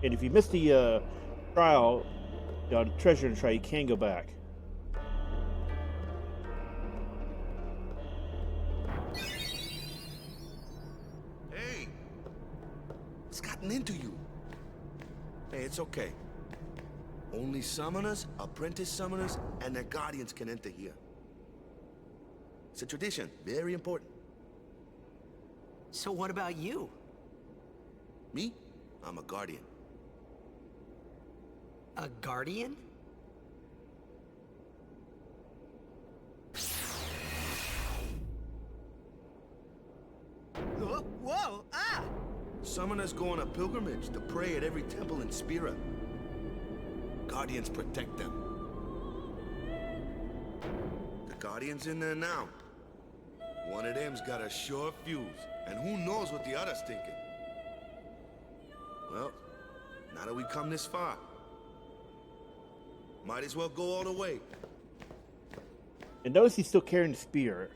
And if you miss the trial, the treasure and trial, you can go back. Hey! It's gotten into you. Hey, it's okay. Only summoners, apprentice summoners, and their guardians can enter here. It's a tradition, very important. So what about you? Me? I'm a guardian. A guardian? Whoa! Ah! Summoners go on a pilgrimage to pray at every temple in Spira. Guardians protect them. The Guardian's in there now. One of them's got a sure fuse, and who knows what the other's thinking. Well, now that we come this far, might as well go all the way. And notice he's still carrying the spear.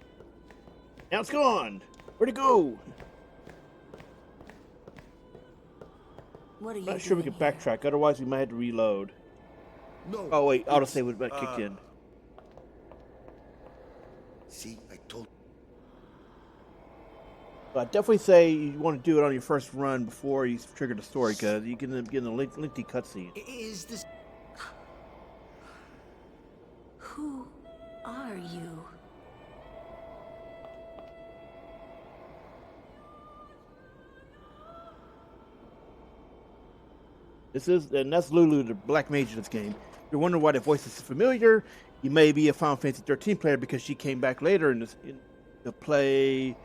Now it's gone! Where'd it go? What are you Not sure we doing can here? backtrack, otherwise we might have to reload. No. Oh wait, it's, autosave would have kicked in. See, I told. But I'd definitely say you want to do it on your first run before you trigger the story, because you can get in a lengthy cutscene. Is this... Who are you? That's Lulu, the black mage in this game. If you're wondering why the voice is familiar, you may be a Final Fantasy 13 player because she came back later to play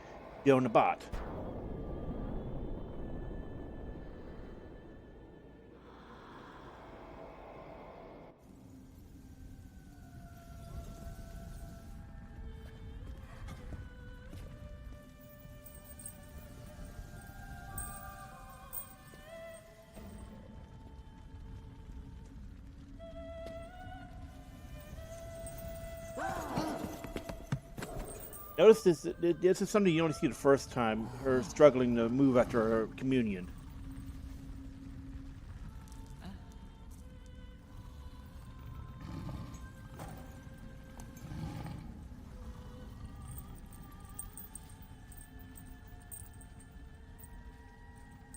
the bot. Notice this is something you only see the first time, her struggling to move after her communion.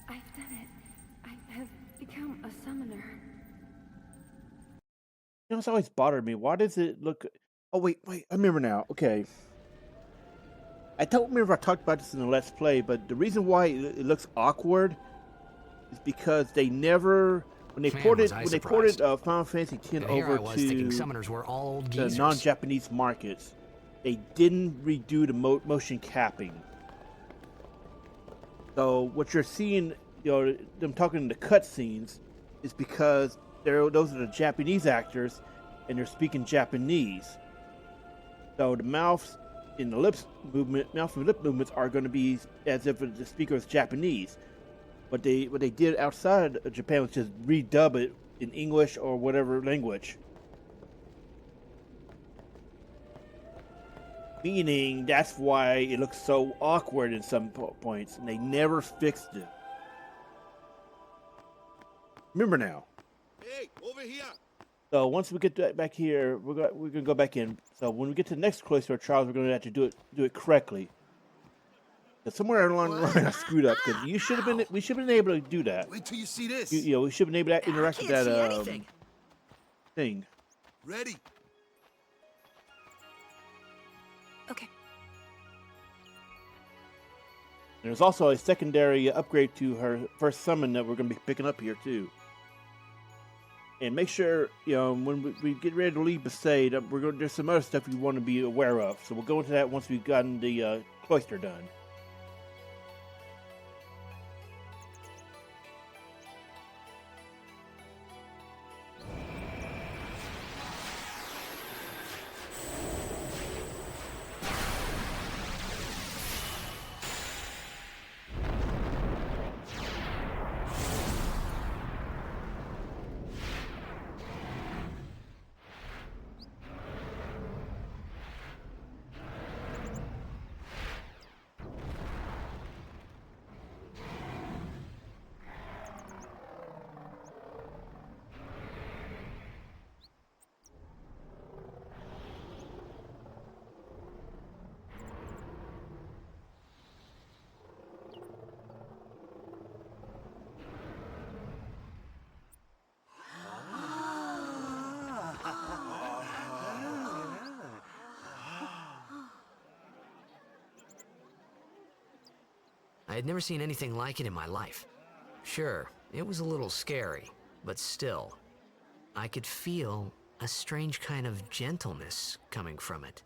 I've done it. I have become a summoner. You know, it's always bothered me. Why does it look... Oh, wait, I remember now. Okay. I don't remember if I talked about this in the Let's Play, but the reason why it looks awkward is because they never... When they ported Final Fantasy X over to summoners were all old the geezers. non-Japanese markets, they didn't redo the motion capping. So what you're seeing, them talking in the cutscenes, is because those are the Japanese actors, and they're speaking Japanese. So the mouth and lip movements are going to be as if the speaker is Japanese. What they did outside of Japan was just redub it in English or whatever language. Meaning that's why it looks so awkward in some points, and they never fixed it. Remember now. Hey, over here! So once we get back here, we're gonna go back in. So when we get to the next Cloister trials, we're gonna have to do it correctly. But somewhere along the line, I screwed up because we should have been able to do that. Wait till you see this. We should have been able to interact with that thing. Ready? Okay. There's also a secondary upgrade to her first summon that we're gonna be picking up here too. And make sure, when we get ready to leave Besaid, there's some other stuff we want to be aware of. So we'll go into that once we've gotten the cloister done. I had never seen anything like it in my life. Sure, it was a little scary, but still, I could feel a strange kind of gentleness coming from it.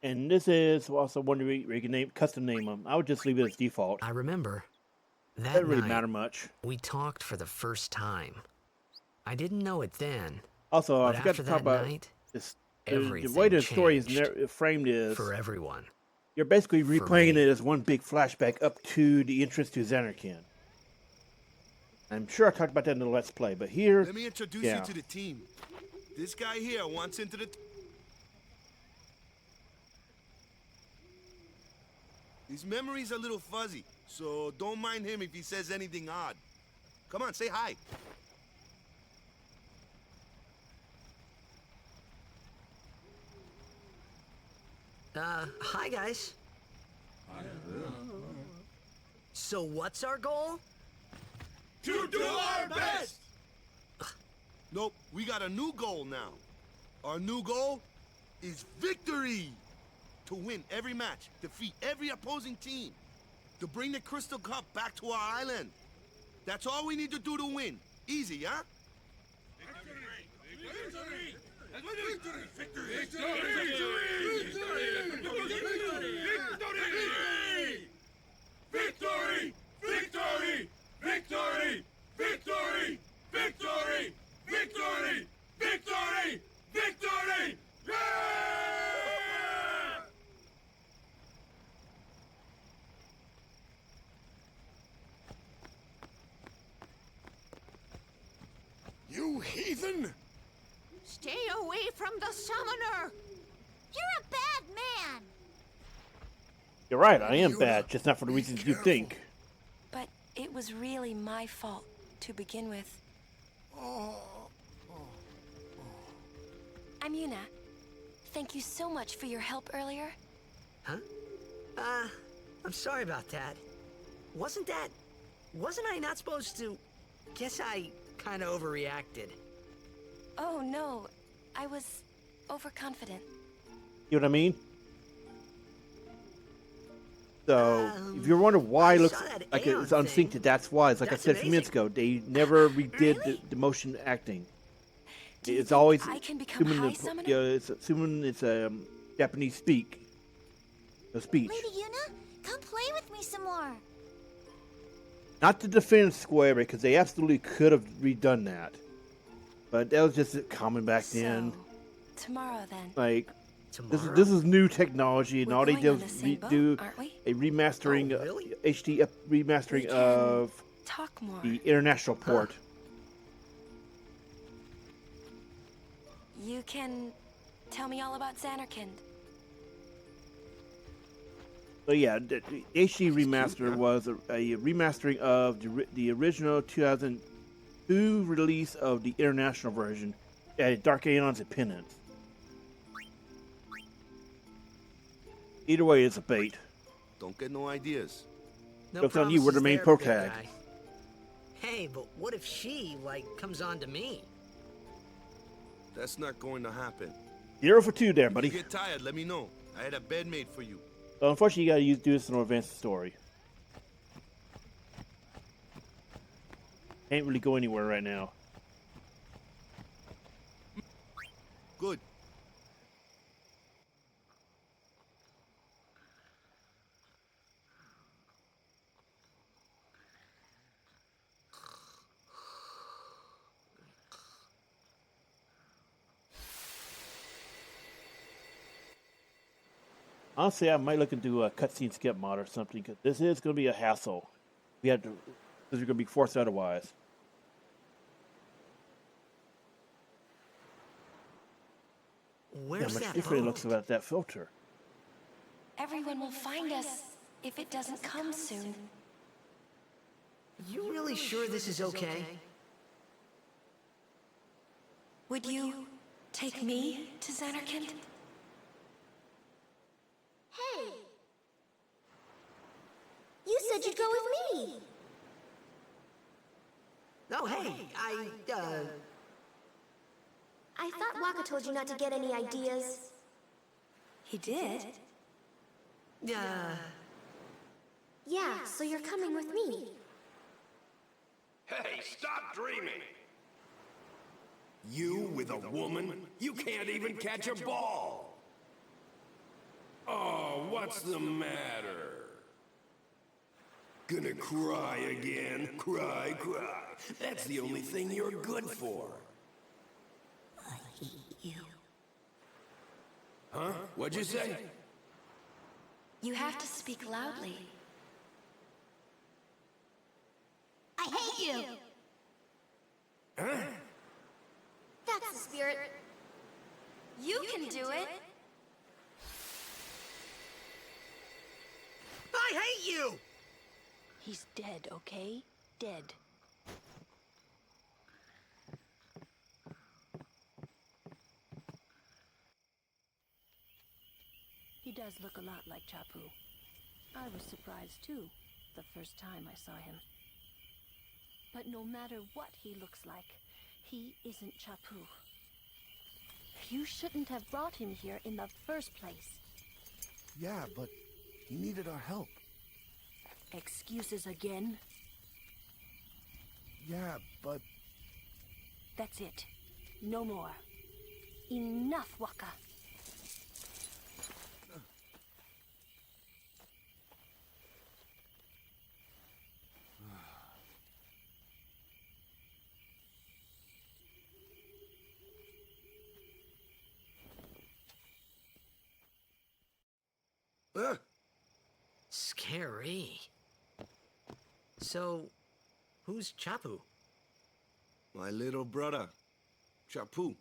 And this is also one where you can custom name them. I would just leave it as default. I remember that Doesn't really night, matter much. we talked for the first time. I didn't know it then. Also, I but forgot after to talk that about night, this. The everything way the story is changed framed is for everyone. you're basically For replaying me. it as one big flashback up to the entrance to Zanarkand. I'm sure I talked about that in the Let's Play, but here, Let me introduce yeah. you to the team. This guy here wants into the... His memory's a little fuzzy, so don't mind him if he says anything odd. Come on, say hi. Hi guys. So what's our goal? To do our best! Nope, we got a new goal now. Our new goal is victory! To win every match, defeat every opposing team, to bring the Crystal Cup back to our island. That's all we need to do to win. Easy, huh? Victory! Victory! Victory! Victory! Victory! Victory! Victory! Victory! Victory! Victory! Victory! Yeah! You heathen! Stay away from the summoner! You're a bad man! You're right, I am You bad, just not for the be reasons you careful. think. But it was really my fault to begin with. I'm Yuna. Thank you so much for your help earlier. Huh? I'm sorry about that. Wasn't I not supposed to? Guess I kind of overreacted. Oh no, I was overconfident. You know what I mean? So, if you're wondering why I it looks saw that like Aeon it's unsynced, thing. that's why. It's like That's I said a few minutes amazing. ago. They never redid Really? the motion acting. Do you It's think always I can become assuming High the- Summoner? yeah, it's assuming it's Japanese speak. The speech. Lady Yuna, come play with me some more. Not to defend Square because they absolutely could have redone that. But that was just common back then. So, tomorrow then. Like Tomorrow? this is new technology, and We're all they going did on was the same boat, do aren't we? a remastering, Oh, really? HD remastering We can of Talk more. the international port. You can tell me all about Zanarkand. So yeah, the HD remaster was a remastering of the original 2002 release of the international version. It had Dark Aeons and Penance. Either way, it's a bait. Don't get no ideas. No Joke's on you, we're the promises main there, pro big tag. guy. Hey, but what if she, comes on to me? That's not going to happen. 0 for 2 there, If buddy. you get tired, let me know. I had a bed made for you. So unfortunately, you gotta do this in an advanced story. Can't really go anywhere right now. Good. Honestly, I might look into a cutscene skip mod or something, because this is going to be a hassle. We have to, because you're going to be forced otherwise. Where's How much that different it boat? looks about that filter. Everyone will find us if it doesn't come soon. You really sure this is okay? Would you take me to Zanarkand? Hey! You said you'd go with me! Oh, hey, I thought Waka told you not to get any ideas. He did. Yeah, so you're coming with me. Hey, stop dreaming! You with a woman? You can't even catch a ball! Oh, what's the matter? Gonna cry again? Cry, cry. That's the only thing you're good for. I hate you. Huh? What'd you say? You have to speak loudly. I hate you! Huh? That's the spirit. You can do it. I hate you! He's dead, okay? Dead. He does look a lot like Chapu. I was surprised too, the first time I saw him. But no matter what he looks like, he isn't Chapu. You shouldn't have brought him here in the first place. Yeah, but he needed our help. Excuses again? Yeah, but... That's it. No more. Enough, Waka. Scary. So, who's Chapu? My little brother, Chapu.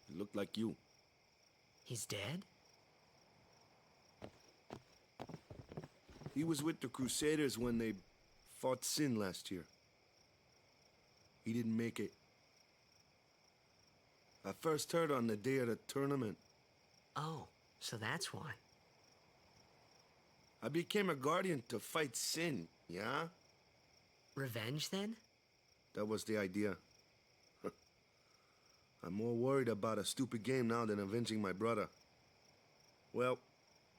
He looked like you. He's dead? He was with the Crusaders when they fought Sin last year. He didn't make it. I first heard on the day of the tournament. Oh, so that's why. I became a guardian to fight Sin, yeah? Revenge, then? That was the idea. I'm more worried about a stupid game now than avenging my brother. Well,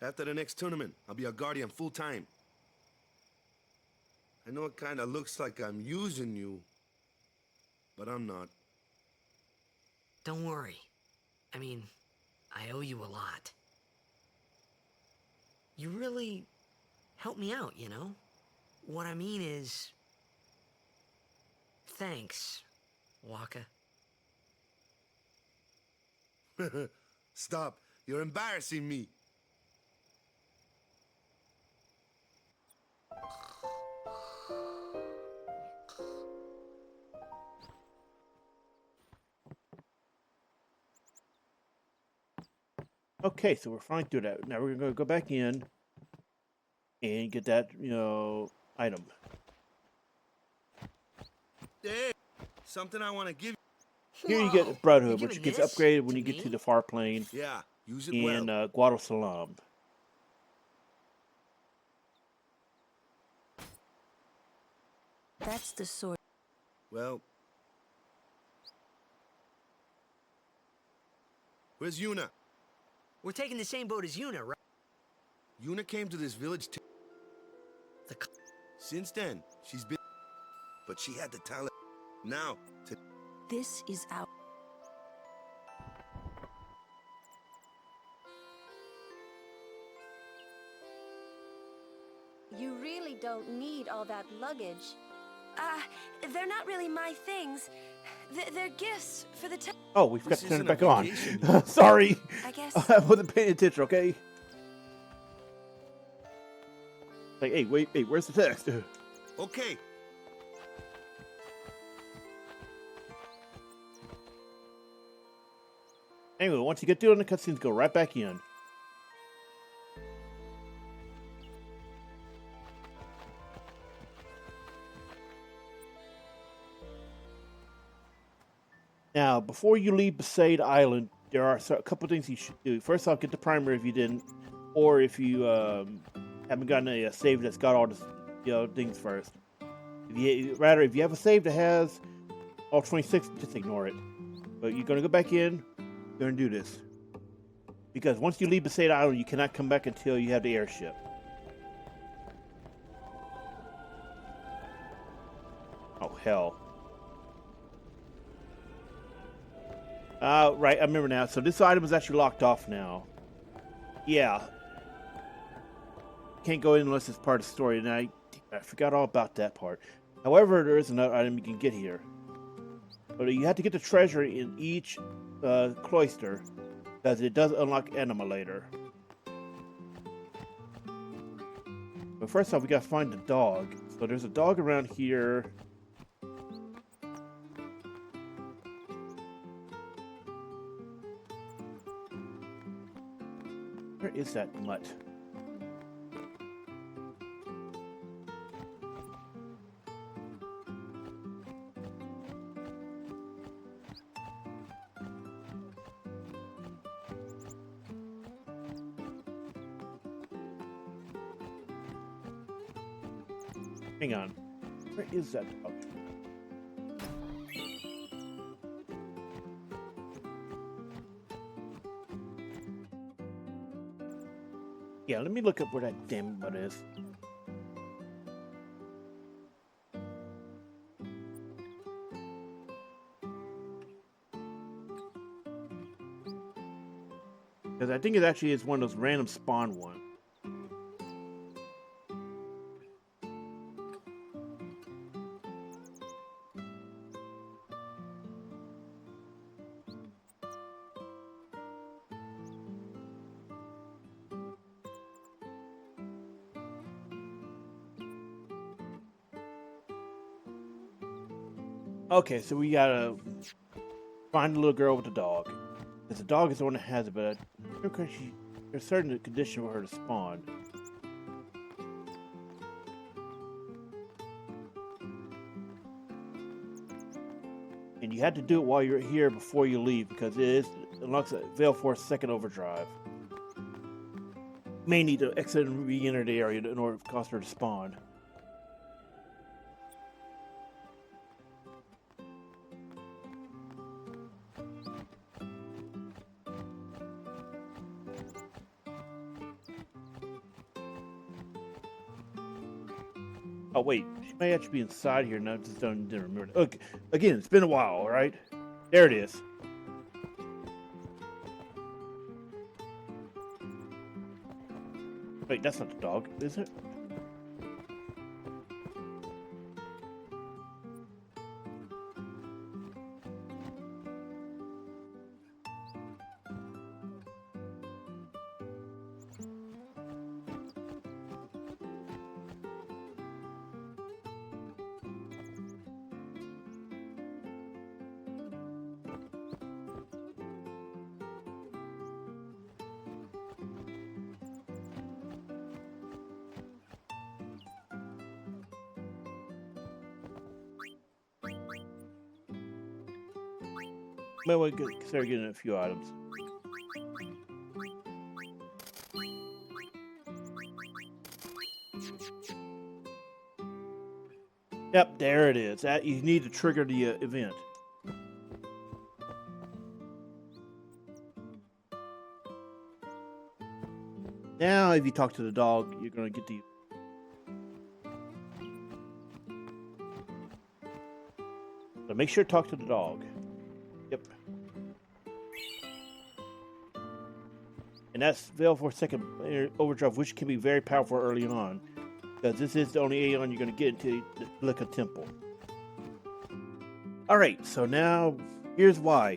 after the next tournament, I'll be a guardian full-time. I know it kinda looks like I'm using you, but I'm not. Don't worry. I mean, I owe you a lot. You really helped me out, you know? What I mean is... Thanks, Waka. Stop. You're embarrassing me. Okay, so we're flying through that. Now we're going to go back in and get that, item. Hey, something I want to give you. Here you get Brotherhood, which gets upgraded when you get to the far plane Yeah, use it in well. Guadalsalam. That's the sword. Well, where's Yuna? We're taking the same boat as Yuna, right? Yuna came to this village. The Since then, she's been. but she had the talent. Now, This is our... You really don't need all that luggage. They're not really my things. They're gifts for the Oh, we forgot This to turn it isn't back a on. vacation. Sorry. I guess. I wasn't paying attention, okay? Like, hey, wait, where's the text? Okay. Anyway, once you get through on the cutscenes, go right back in. Now, before you leave Besaid Island, there are a couple things you should do. First off, get the primary if you didn't, or if you haven't gotten a save that's got all the things first. If you have a save that has all 26, just ignore it. But you're gonna go back in. You're gonna do this because once you leave Besaid Island, you cannot come back until you have the airship. Oh hell. Right, I remember now. So this item is actually locked off now. Yeah. Can't go in unless it's part of the story. And I forgot all about that part. However, there is another item you can get here. But you have to get the treasure in each cloister, because it does unlock anima later. But first off, we gotta find the dog. So there's a dog around here. Where is that mutt? Hang on. Where is that dog? Yeah, let me look up where that damn butt is. Because I think it actually is one of those random spawn ones. Okay, so we gotta find the little girl with the dog. Because the dog is the one that has it, but there's a certain condition for her to spawn. And you have to do it while you're here before you leave, because it unlocks Valefor's second overdrive. You may need to exit and re-enter the area in order to cause her to spawn. Oh wait, she may actually be inside here now. Just didn't remember. Okay, again, it's been a while. All right, there it is. Wait, that's not the dog, is it? Might want to consider getting a few items. Yep, there it is. You need to trigger the event. Now, if you talk to the dog, you're going to get the... So make sure to talk to the dog. Yep. And that's Valefor's second overdrive, which can be very powerful early on. Because this is the only Aeon you're going to get into the Kilika Temple. Alright, so now, here's why.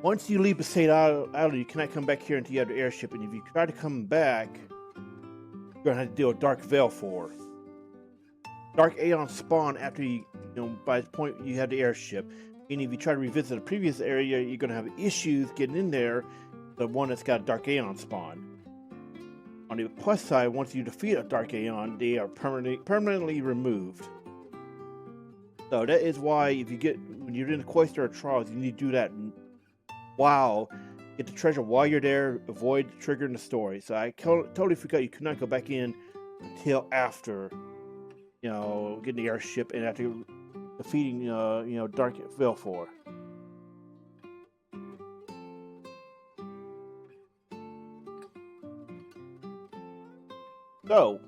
Once you leave Besaid Island, you cannot come back here until you have the airship. And if you try to come back, you're going to have to deal with Dark Valefor. Dark Aeon spawn after by the point you have the airship. And if you try to revisit the previous area, you're going to have issues getting in there. The one that's got Dark Aeon spawn. On the plus side, once you defeat a Dark Aeon, they are permanently removed. So that is why when you're in the Cloister or Tros, you need to do that get the treasure while you're there, avoid triggering the story. So I totally forgot you could not go back in until after, getting the airship and after defeating, Dark Valefor. So,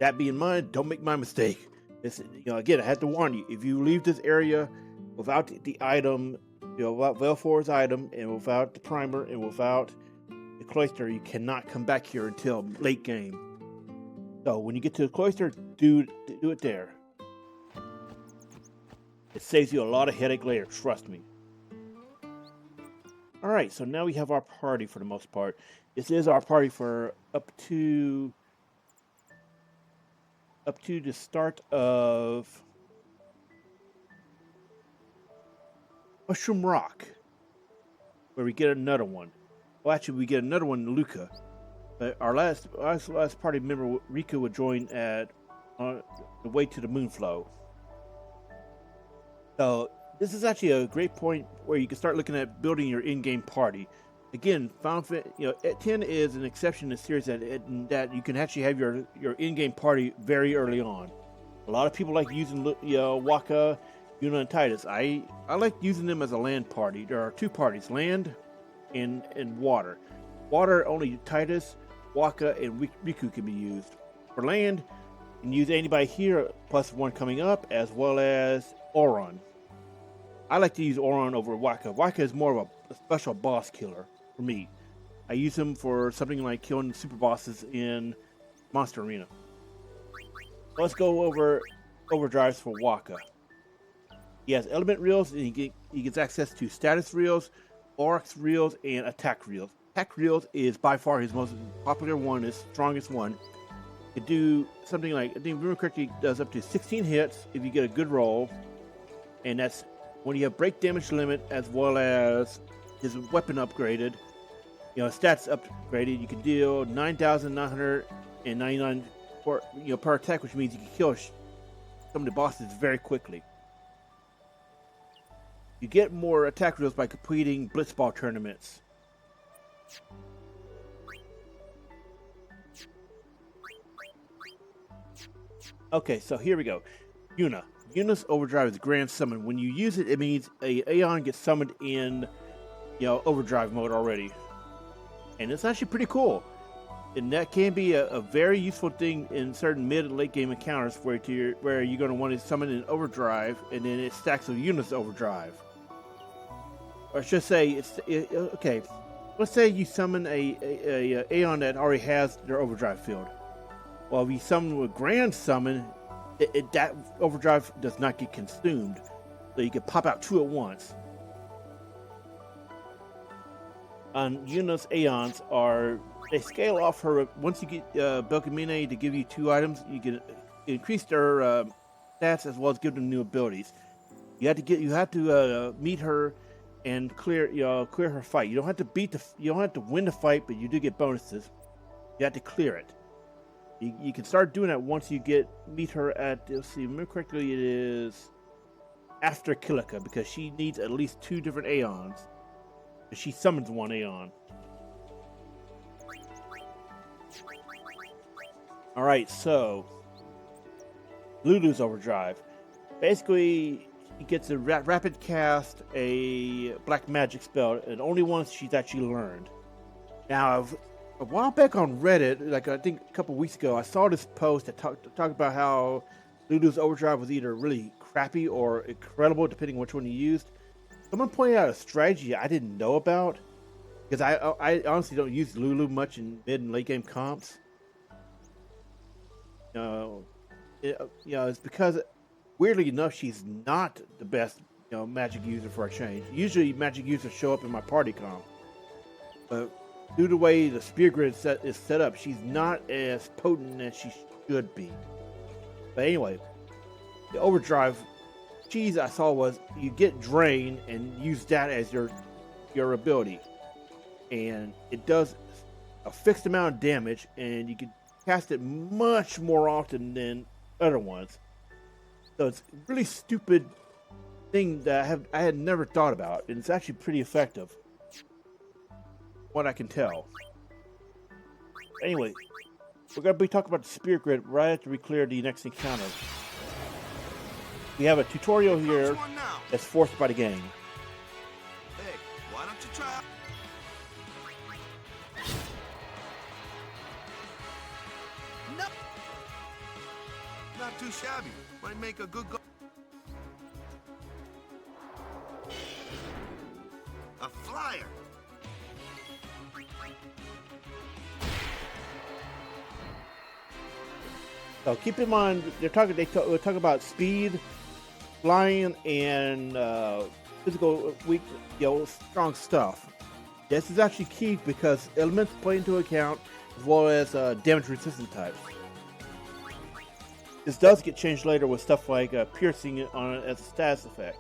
that being in mind, don't make my mistake. Again, I had to warn you. If you leave this area without the item, without Valefor's item, and without the primer, and without the Cloister, you cannot come back here until late game. So, when you get to the Cloister, do it there. It saves you a lot of headache later, trust me. Alright, so now we have our party for the most part. This is our party for up to the start of Mushroom Rock, where we get another one. Well, actually, we get another one in Luca. But our last party member, Rika, would join at the way to the Moonflow. So this is actually a great point where you can start looking at building your in-game party. Again, 10 is an exception in the series that you can actually have your in-game party very early on. A lot of people like using Waka, Yuna, and Titus. I like using them as a land party. There are two parties, land and water. Water, only Titus, Waka, and Riku can be used. For land, you can use anybody here, plus one coming up, as well as Auron. I like to use Auron over Waka. Waka is more of a special boss killer for me. I use him for something like killing super bosses in Monster Arena. Let's go over Overdrives for Waka. He has element reels, and he gets access to status reels, Aurochs reels, and attack reels. Attack reels is by far his most popular one, his strongest one. He can do something like, I think remember correctly, does up to 16 hits if you get a good roll. And that's when you have break damage limit as well as his weapon upgraded. Stats upgraded. You can deal 9,999 per attack, which means you can kill some of the bosses very quickly. You get more attack reels by completing Blitzball tournaments. Okay, so here we go. Yuna's Overdrive is Grand Summon. When you use it, it means a Aeon gets summoned in, Overdrive mode already. And it's actually pretty cool. And that can be a very useful thing in certain mid and late game encounters where you're going to want to summon an Overdrive, and then it stacks with Yuna's Overdrive. Or I should say, okay. Let's say you summon a Aeon that already has their Overdrive field. Well, if you summon with Grand Summon, that Overdrive does not get consumed, so you can pop out two at once. On Yuna's Aeons they scale off her. Once you get Belkamine to give you two items, you can increase their stats as well as give them new abilities. You have to meet her and clear her fight. You don't have to win the fight, but you do get bonuses. You have to clear it. You can start doing that once you meet her at, let's see, remember correctly, it is after Kilika, because she needs at least two different Aeons. She summons one Aeon. Alright, so Lulu's Overdrive. Basically, he gets a rapid cast, a black magic spell, and only once she's actually learned. Now, a while back on Reddit, like I think a couple weeks ago, I saw this post that talked about how Lulu's Overdrive was either really crappy or incredible, depending on which one you used. Someone pointed out a strategy I didn't know about, because I honestly don't use Lulu much in mid and late game comps. It's because, weirdly enough, she's not the best magic user for a change. Usually magic users show up in my party comp, but due to the way the spear grid is set up, she's not as potent as she should be. But anyway, the overdrive cheese I saw was you get drain and use that as your ability, and it does a fixed amount of damage, and you can cast it much more often than other ones. So it's a really stupid thing that I had never thought about, and it's actually pretty effective, what I can tell. Anyway, we're going to be talking about the spear grid right after we clear the next encounter. We have a tutorial here that's forced by the game. Hey, why don't you try? Nope. Not too shabby. Might make a good go. A flyer. So keep in mind, we're talking about speed, flying, and physical weak, strong stuff. This is actually key because elements play into account, as well as damage resistant types. This does get changed later with stuff like piercing on it as a status effect.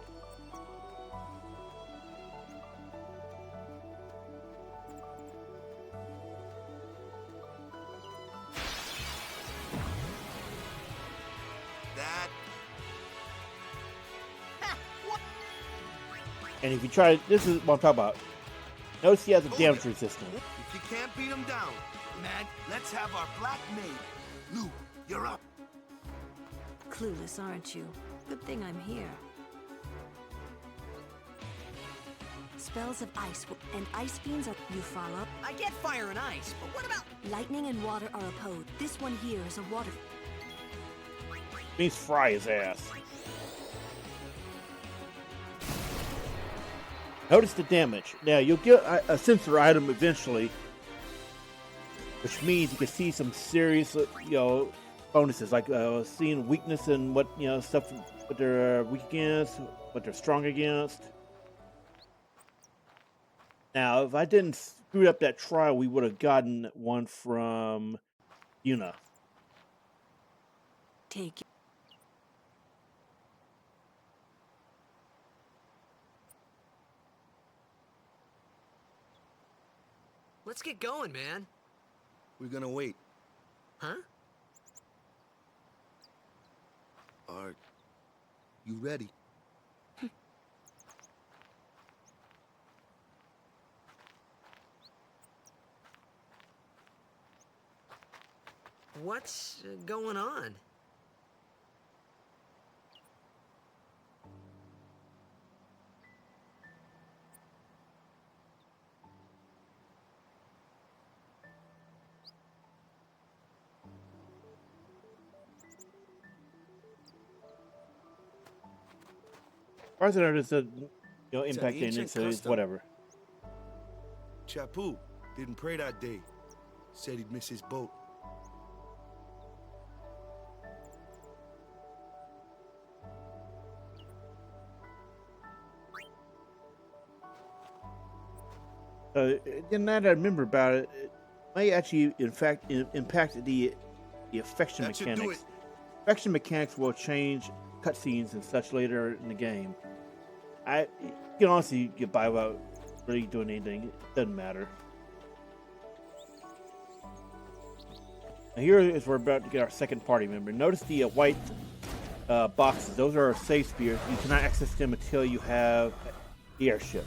And if you try, this is what I'm talking about. Notice he has a damage resistance. If you can't beat him down, man, let's have our black maid. Lou, you're up. Clueless, aren't you? Good thing I'm here. Spells of ice and ice beams are you follow. I get fire and ice, but what about Lightning and water are opposed. This one here is a water. Means fry his ass. Notice the damage. Now, you'll get a sensor item eventually, which means you can see some serious, bonuses, like seeing weakness and what, stuff what they're weak against, what they're strong against. Now, if I didn't screw up that trial, we would have gotten one from Yuna. Take it. Let's get going, man. We're gonna wait. Huh? Are you ready? What's going on? President is impacting it, so it's whatever. Chapu didn't pray that day. Said he'd miss his boat. Now that I remember about it, it may actually, in fact, impact the affection mechanics. Affection mechanics will change cutscenes and such later in the game. You can honestly get by without really doing anything. It doesn't matter. Now here is we're about to get our second party member. Notice the white boxes. Those are our save spears. You cannot access them until you have the airship.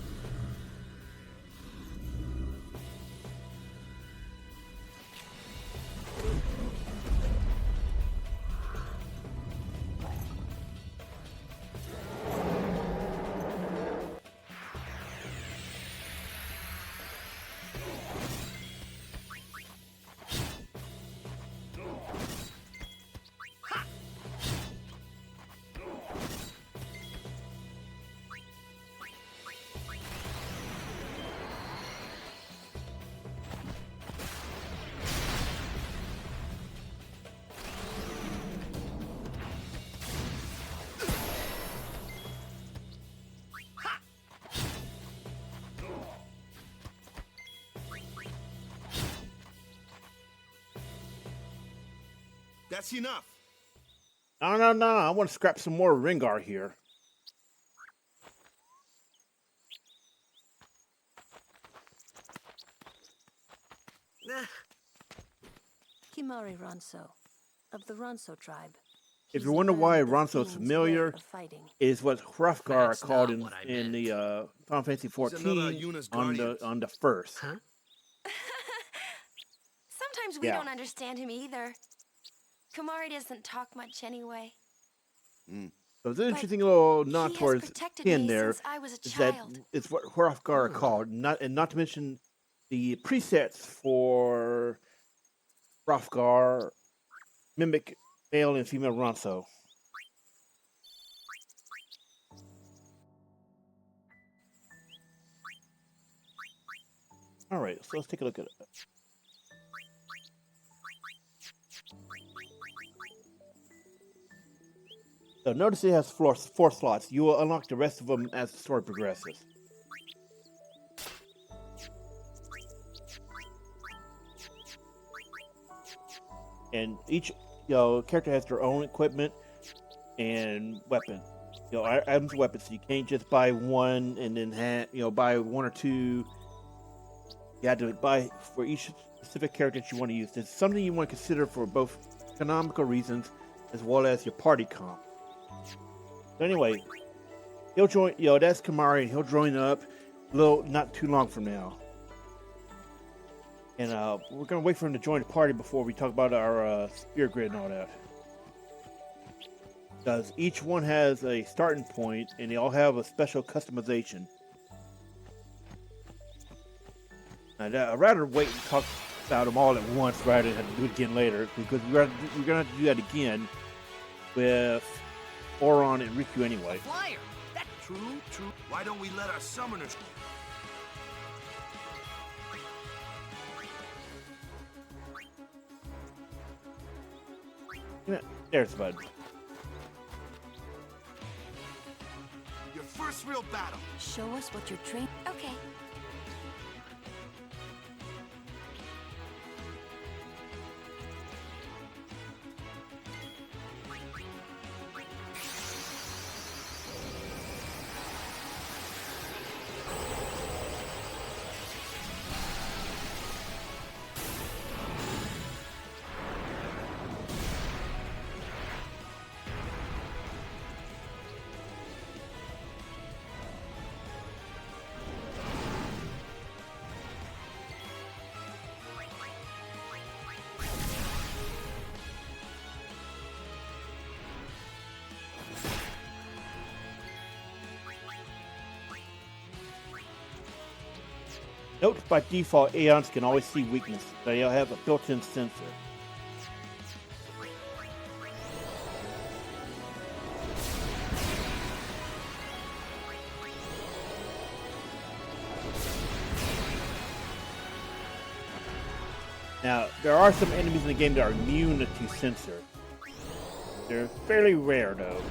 That's enough. No. I want to scrap some more Rengar here. Kimahri Ronso, of the Ronso tribe. If He's you're wondering why learned the Ronso's fiend's familiar, way of fighting. is what Hrothgar are That's called not what I in meant. the Final Fantasy He's another 14 Yuna's on guardians. the first. Huh? Sometimes we Yeah. don't understand him either. Kimahri doesn't talk much anyway. So it's an interesting little nod He has towards protected Ken me there. since I was a Is that child. it's what Hrothgar are called, not to mention the presets for Hrothgar mimic male and female Ronso. All right, so let's take a look at it. So notice it has four slots. You will unlock the rest of them as the story progresses. And each character has their own equipment and weapon. Items and weapons. So you can't just buy one and then buy one or two. You have to buy for each specific character that you want to use. It's something you want to consider for both economical reasons as well as your party comp. So anyway, he'll join. That's Kimahri, and he'll join up not too long from now. And we're gonna wait for him to join the party before we talk about our spear grid and all that. Because each one has a starting point, and they all have a special customization. And I'd rather wait and talk about them all at once rather than have to do it again later, because we're gonna have to do that again with Oron and Riku anyway. Flyer! That True. Why don't we let our summoners... Yeah, there's Bud. Your first real battle. Show us what you're trained. Okay. Note by default, Aeons can always see weakness. They'll have a built-in sensor. Now, there are some enemies in the game that are immune to sensor. They're fairly rare, though.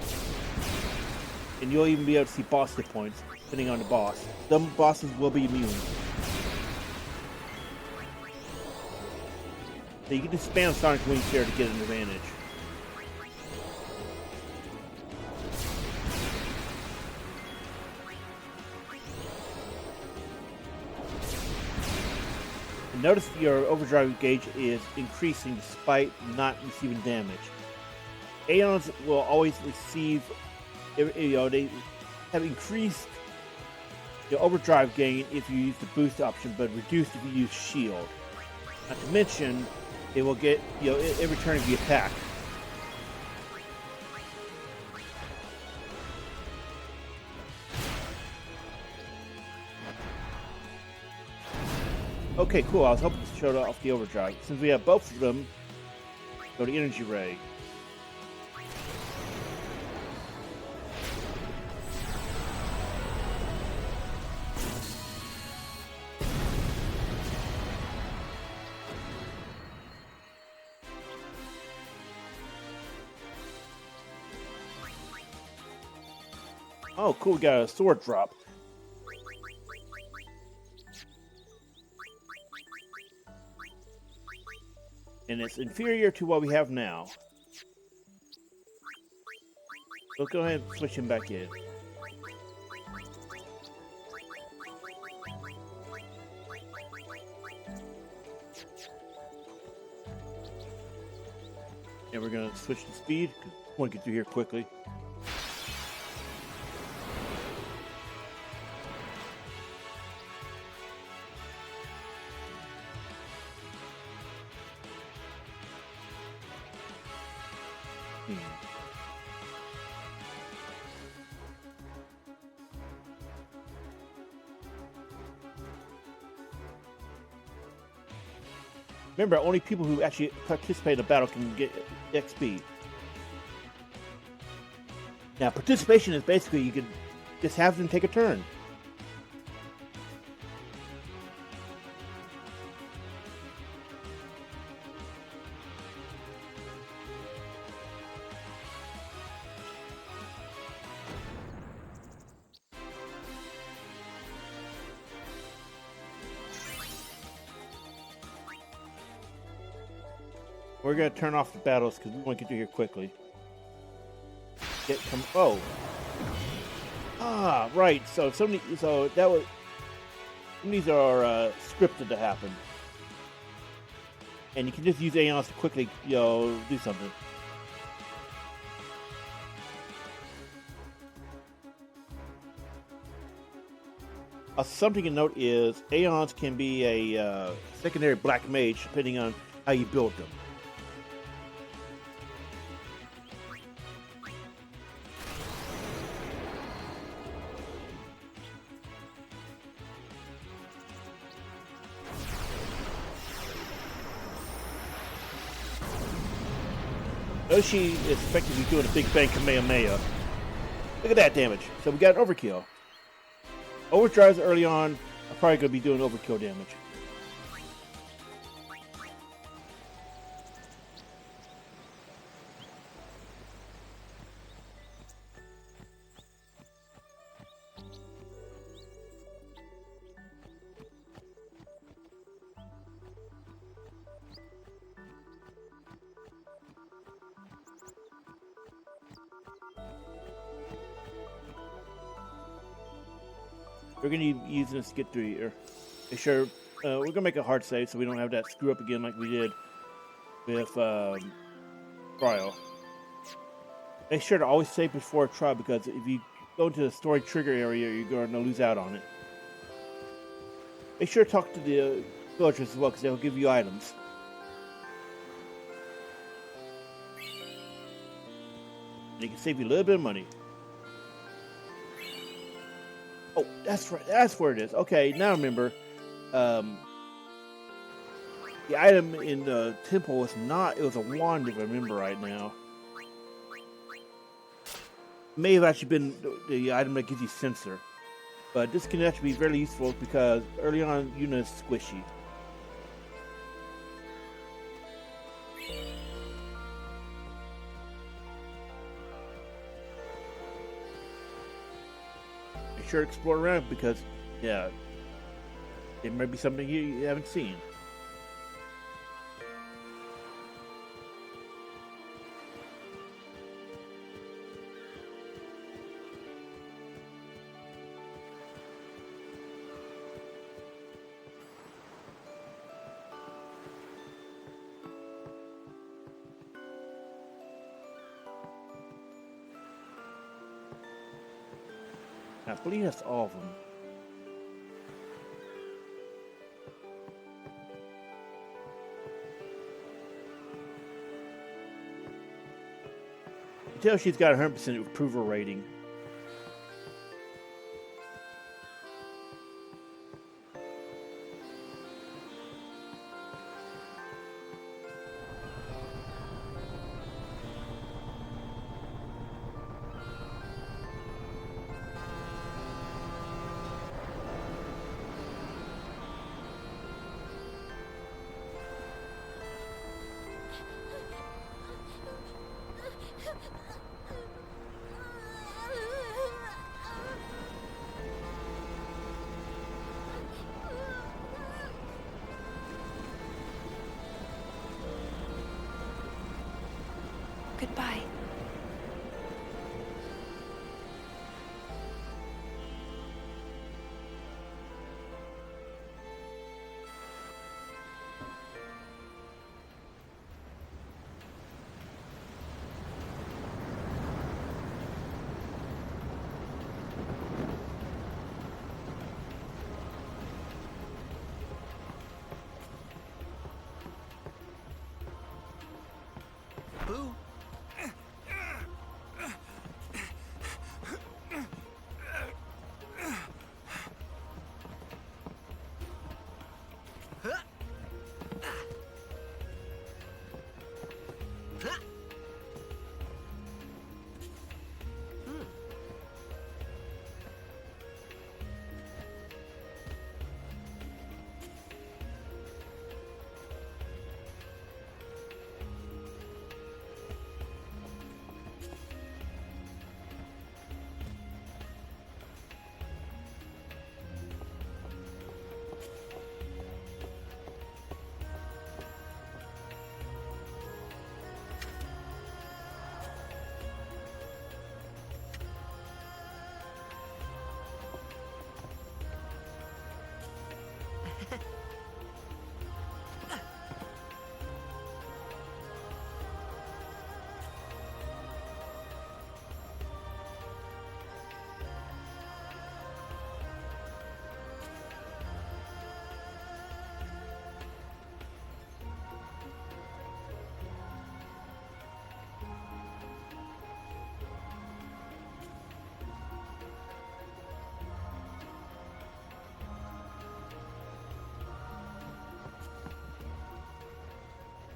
And you'll even be able to see boss hit points, depending on the boss. Some bosses will be immune. So you can just spam Sonic Wings here to get an advantage. And notice your overdrive gauge is increasing despite not receiving damage. Aeons will always receive, they have increased the overdrive gain if you use the boost option, but reduced if you use shield. Not to mention, it will get, every turn of the attack. Okay, cool. I was hoping to show off the overdrive. Since we have both of them, go to Energy Ray. Oh, cool. We got a sword drop. And it's inferior to what we have now. Let's go ahead and switch him back in. And we're going to switch to speed, because I want to get through here quickly. Remember, only people who actually participate in a battle can get XP. Now, participation is basically you can just have them take a turn. We're gonna turn off the battles because we want to get through here quickly. Oh. Ah, right. So that was. Some of these are scripted to happen, and you can just use Aeons to quickly, do something. Something to note is Aeons can be a secondary black mage depending on how you build them. She is effectively doing a big bang Kamehameha. Look at that damage. So we got an overkill. Overdrives early on are probably going to be doing overkill damage. We're going to be using this to get through here. Make sure we're going to make a hard save so we don't have that screw up again like we did with Trial. Make sure to always save before a trial because if you go into the story trigger area, you're going to lose out on it. Make sure to talk to the villagers as well because they'll give you items. They can save you a little bit of money. Oh, that's right. That's where it is. Okay, now remember, the item in the temple was not. It was a wand, if I remember right now. It may have actually been the item that gives you sensor, but this can actually be very useful because early on, Yuna is squishy. Sure to explore around because, yeah, it might be something you haven't seen. I believe that's all of them. You tell she's got a 100% approval rating. Goodbye.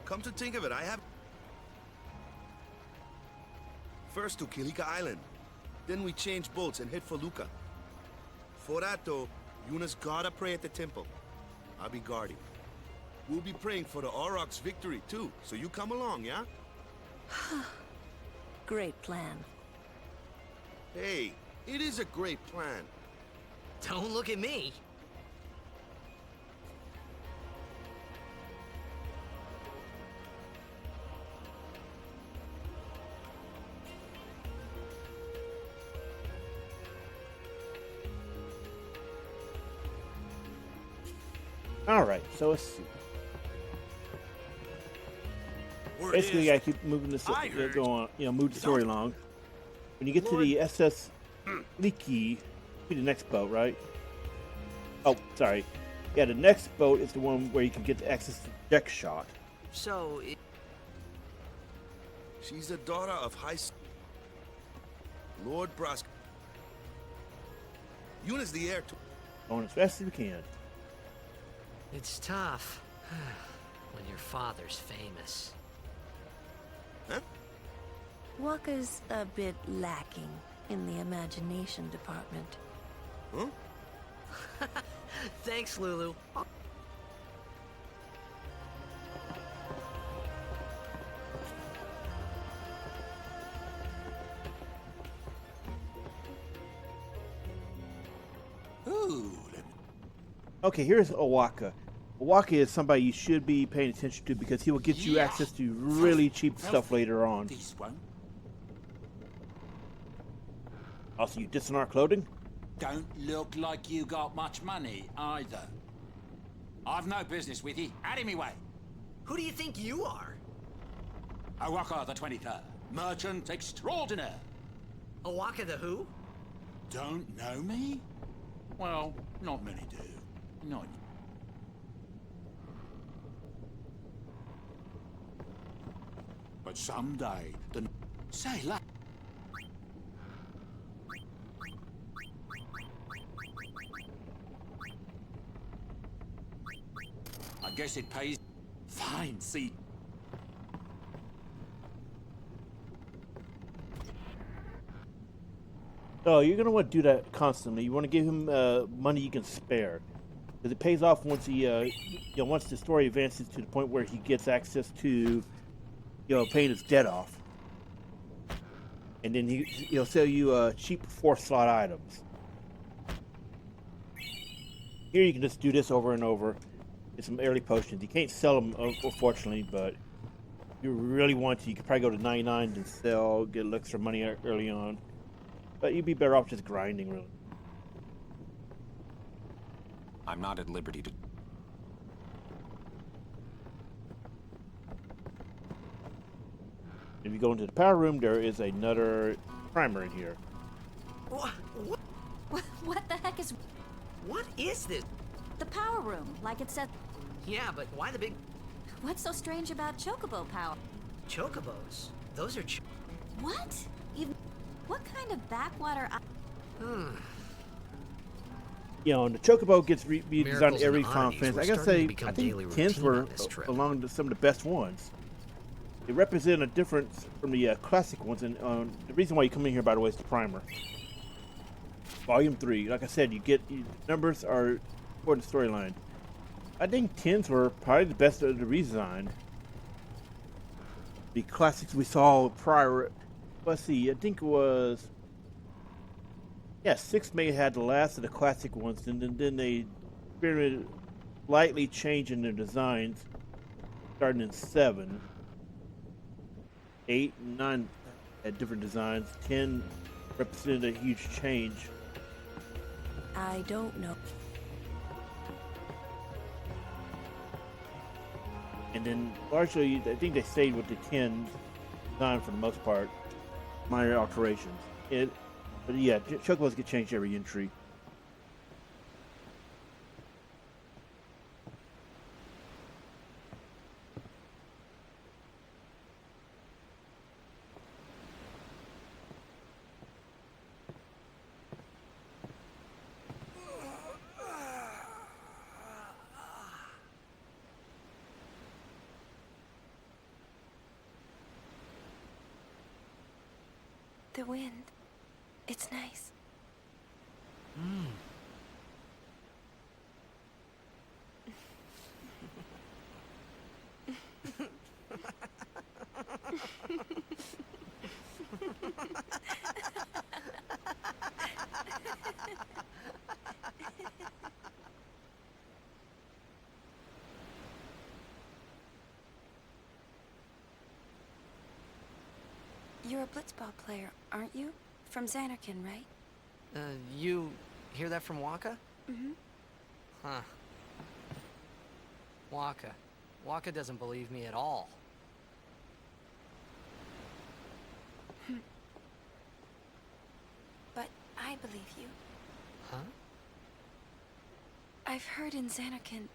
Come to think of it, I have... First to Kilika Island. Then we change boats and head for Luca. For that, though, Yuna's gotta pray at the temple. I'll be guarding. We'll be praying for the Aurochs' victory, too, so you come along, yeah? Great plan. Hey, it is a great plan. Don't look at me. All right, so let's see. Basically, you gotta keep moving this, go on, move the story along. When you get to the SS Liki, be the next boat, right? Oh, sorry. Yeah, the next boat is the one where you can get the access to deck shot. So, She's the daughter of Lord Brask. Yuna's the heir to... Going as fast as we can. it's tough when your father's famous. Huh? Waka's a bit lacking in the imagination department. Huh? Thanks, Lulu. Ooh. Okay, here's Owaka. Owaka is somebody you should be paying attention to because he will get you access to really cheap stuff later on. This one. Also, you dissing our clothing? Don't look like you got much money, either. I've no business with you. Out of me way. Who do you think you are? Owaka the 23rd. Merchant extraordinaire. Owaka the who? Don't know me? Well, not many do. Not... But someday, the... Say, look. I guess it pays... Fine, see... So you're gonna want to do that constantly. You want to give him money you can spare, because it pays off once he, once the story advances to the point where he gets access to, paying his debt off, and then he'll sell you cheap 4-slot items. Here you can just do this over and over. Get some early potions. You can't sell them, unfortunately, but if you really want to, you could probably go to 99 and sell, get a little extra money early on. But you'd be better off just grinding, really. I'm not at liberty to... If you go into the power room, there is another primer in here. What? What the heck is... What is this? The power room, like it said... Yeah, but why the big... What's so strange about chocobo power? Chocobos? Those are What? What kind of backwater... And the chocobo gets redesigned every Final Fantasy. I gotta say, I think 10s were along some of the best ones. They represent a difference from the classic ones, and the reason why you come in here, by the way, is the primer. Volume 3. Like I said, numbers are important to the storyline. I think 10s were probably the best of the redesign. The classics we saw prior... Let's see, I think it was... Yeah, 6 may have had the last of the classic ones, and then they experimented slightly changing their designs, starting in 7. 8 and 9 had different designs. 10 represented a huge change. I don't know. And then largely, I think they stayed with the 10 design for the most part. Minor alterations. But yeah, chocobos get changed every entry. the wind. It's nice. You're a blitzball player, aren't you? From Xanarkin, right? You hear that from Waka? Mm-hmm. Huh. Waka. Waka doesn't believe me at all. But I believe you. Huh? I've heard in Xanarkin,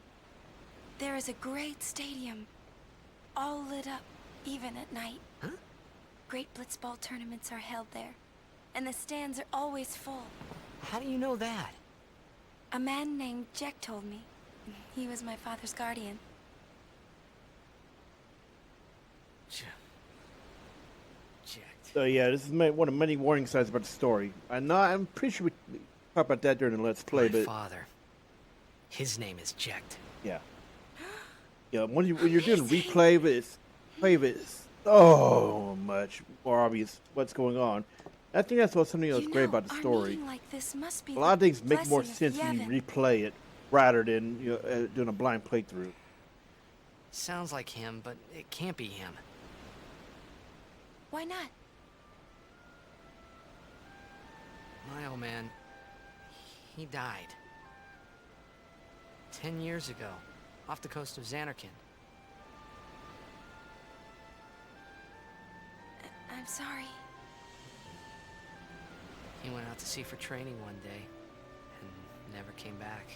there is a great stadium, all lit up, even at night. Huh? Great blitzball tournaments are held there, and the stands are always full. How do you know that? A man named Jack told me. He was my father's guardian. So yeah, this is one of many warning signs about the story. I'm pretty sure we talked about that during the Let's Play, My but father. His name is Jekt. yeah. Yeah, when you're doing replay of it, it's so much more obvious what's going on. I think that's something that was great about the story. Like this must be A lot of things make more blessing sense of when you Yevon. replay it rather than doing a blind playthrough. Sounds like him, but it can't be him. Why not? My old man, he died. 10 years ago, off the coast of Xanarkin. I'm sorry. He went out to sea for training one day, and never came back.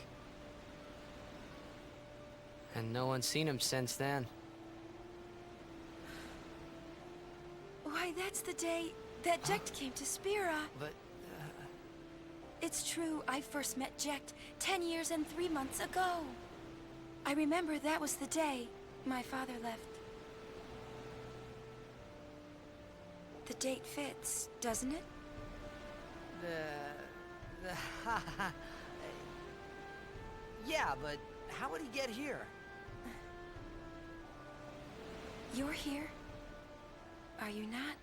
And no one's seen him since then. Why, that's the day that Jekt came to Spira. But, It's true, I first met Jekt 10 years and 3 months ago. I remember that was the day my father left. The date fits, doesn't it? Yeah, but how would he get here? You're here, are you not?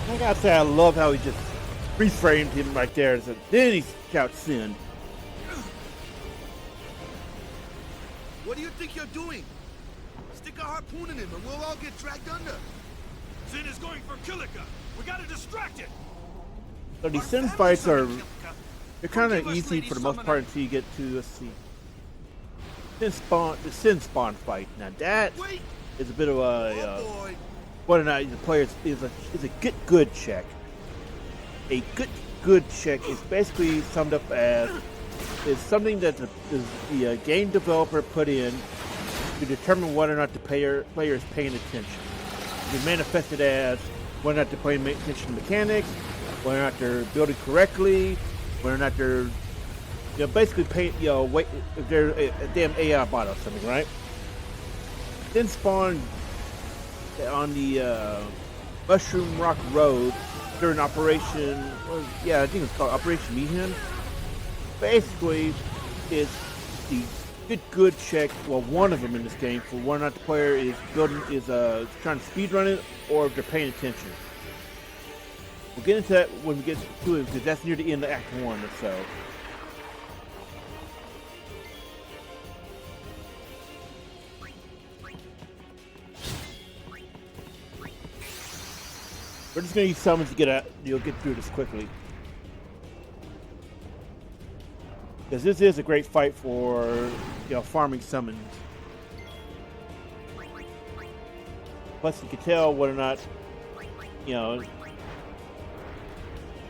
I gotta say, I love how he just reframed him right there. And then he shouts Sin. What do you think you're doing? Stick a harpoon in him and we'll all get dragged under. Sin is going for Kilika. We gotta distract it. So these Sin fights they're kind of easy for the most part until you get to, let's see, the Sinspawn fight. Now that is a bit of a whether or not the player is a Git Gud check. A Git Gud check is basically summed up as is something that the game developer put in to determine whether or not the player is paying attention. You manifest it as whether or not they're paying attention to mechanics, whether or not they're building correctly, whether or not they're basically paying wait if they're a damn AI bot or something, right? Then spawn on the Mushroom Rock Road during Operation, I think it's called Operation Mayhem. Basically, is the Git Gud check. Well, one of them in this game for whether or not the player is trying to speedrun it or if they're paying attention. We'll get into that when we get to it because that's near the end of Act 1 or so. We're just gonna use summons to get through this quickly. Because this is a great fight for farming summons. Plus you can tell whether or not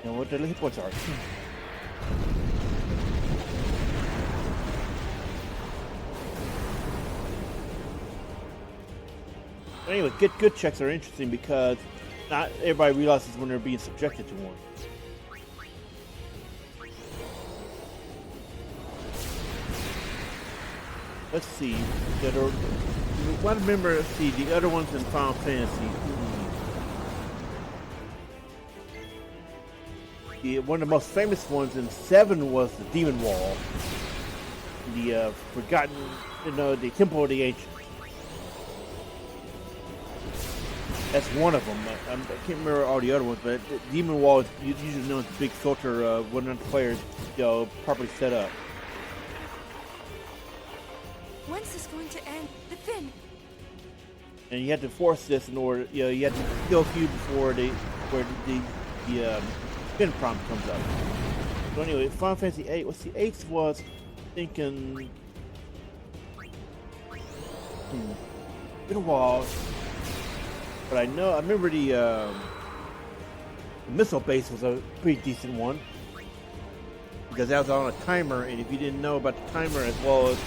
what their hit points are. Anyway, Git Gud checks are interesting because not everybody realizes when they're being subjected to one. Let's see. One member. Let's see the other ones in Final Fantasy. One of the most famous ones in 7 was the Demon Wall, the forgotten, the Temple of the Ancients. That's one of them. I can't remember all the other ones, but the Demon Wall is usually known as a big filter of whether or not the players, properly set up. When's this going to end? The fin. And you have to force this in order. You have to kill a few before the fin prompt comes up. So anyway, Final Fantasy VIII. What's the 8th was? Thinking. Been a while. But I remember the missile base was a pretty decent one. Because that was on a timer, and if you didn't know about the timer as well as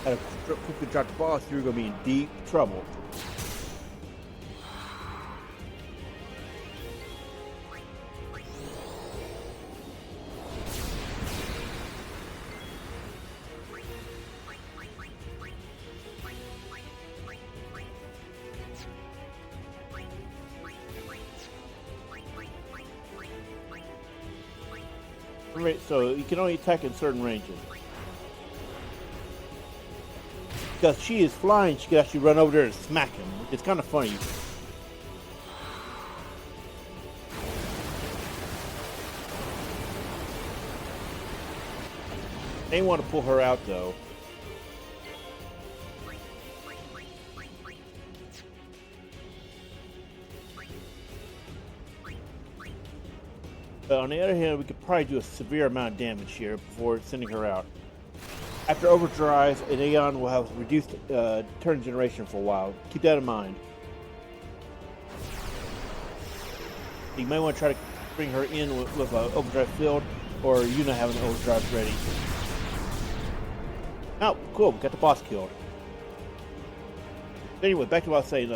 how to quickly drop the boss, you were going to be in deep trouble. So you can only attack in certain ranges. Because she is flying, she can actually run over there and smack him. It's kind of funny. They want to pull her out though. But on the other hand, we could probably do a severe amount of damage here before sending her out. After Overdrives, an Aeon will have reduced turn generation for a while. Keep that in mind. You may want to try to bring her in with an Overdrive field, or Yuna having an Overdrive ready. Oh, cool, we got the boss killed. Anyway, back to what I was saying.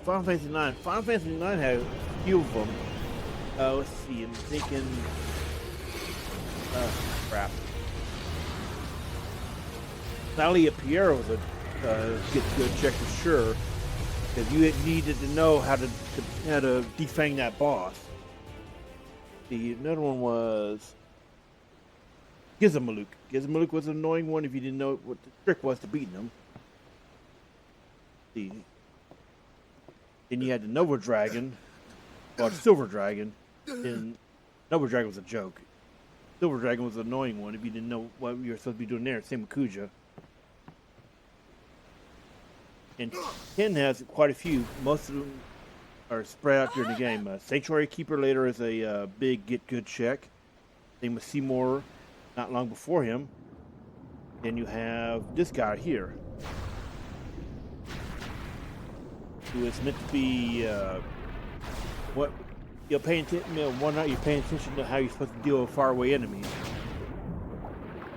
Final Fantasy IX. Final Fantasy IX had a few of them. Let's see, I'm thinking... crap. Valley of Pierre was a Git Gud check for sure. Because you needed to know how to defang that boss. Another one was... Gizmaluk. Gizmaluk was an annoying one if you didn't know what the trick was to beating him. Then you had the Nova Dragon, or the Silver Dragon. And Nova Dragon was a joke. Silver Dragon was an annoying one if you didn't know what you were supposed to be doing there. Same with Kuja. And 10 has quite a few. Most of them are spread out during the game. Sanctuary Keeper later is a big Git Gud check. Same with Seymour not long before him. Then you have this guy here, who is meant to be what you're paying attention. One night you're paying attention to how you're supposed to deal with faraway enemies.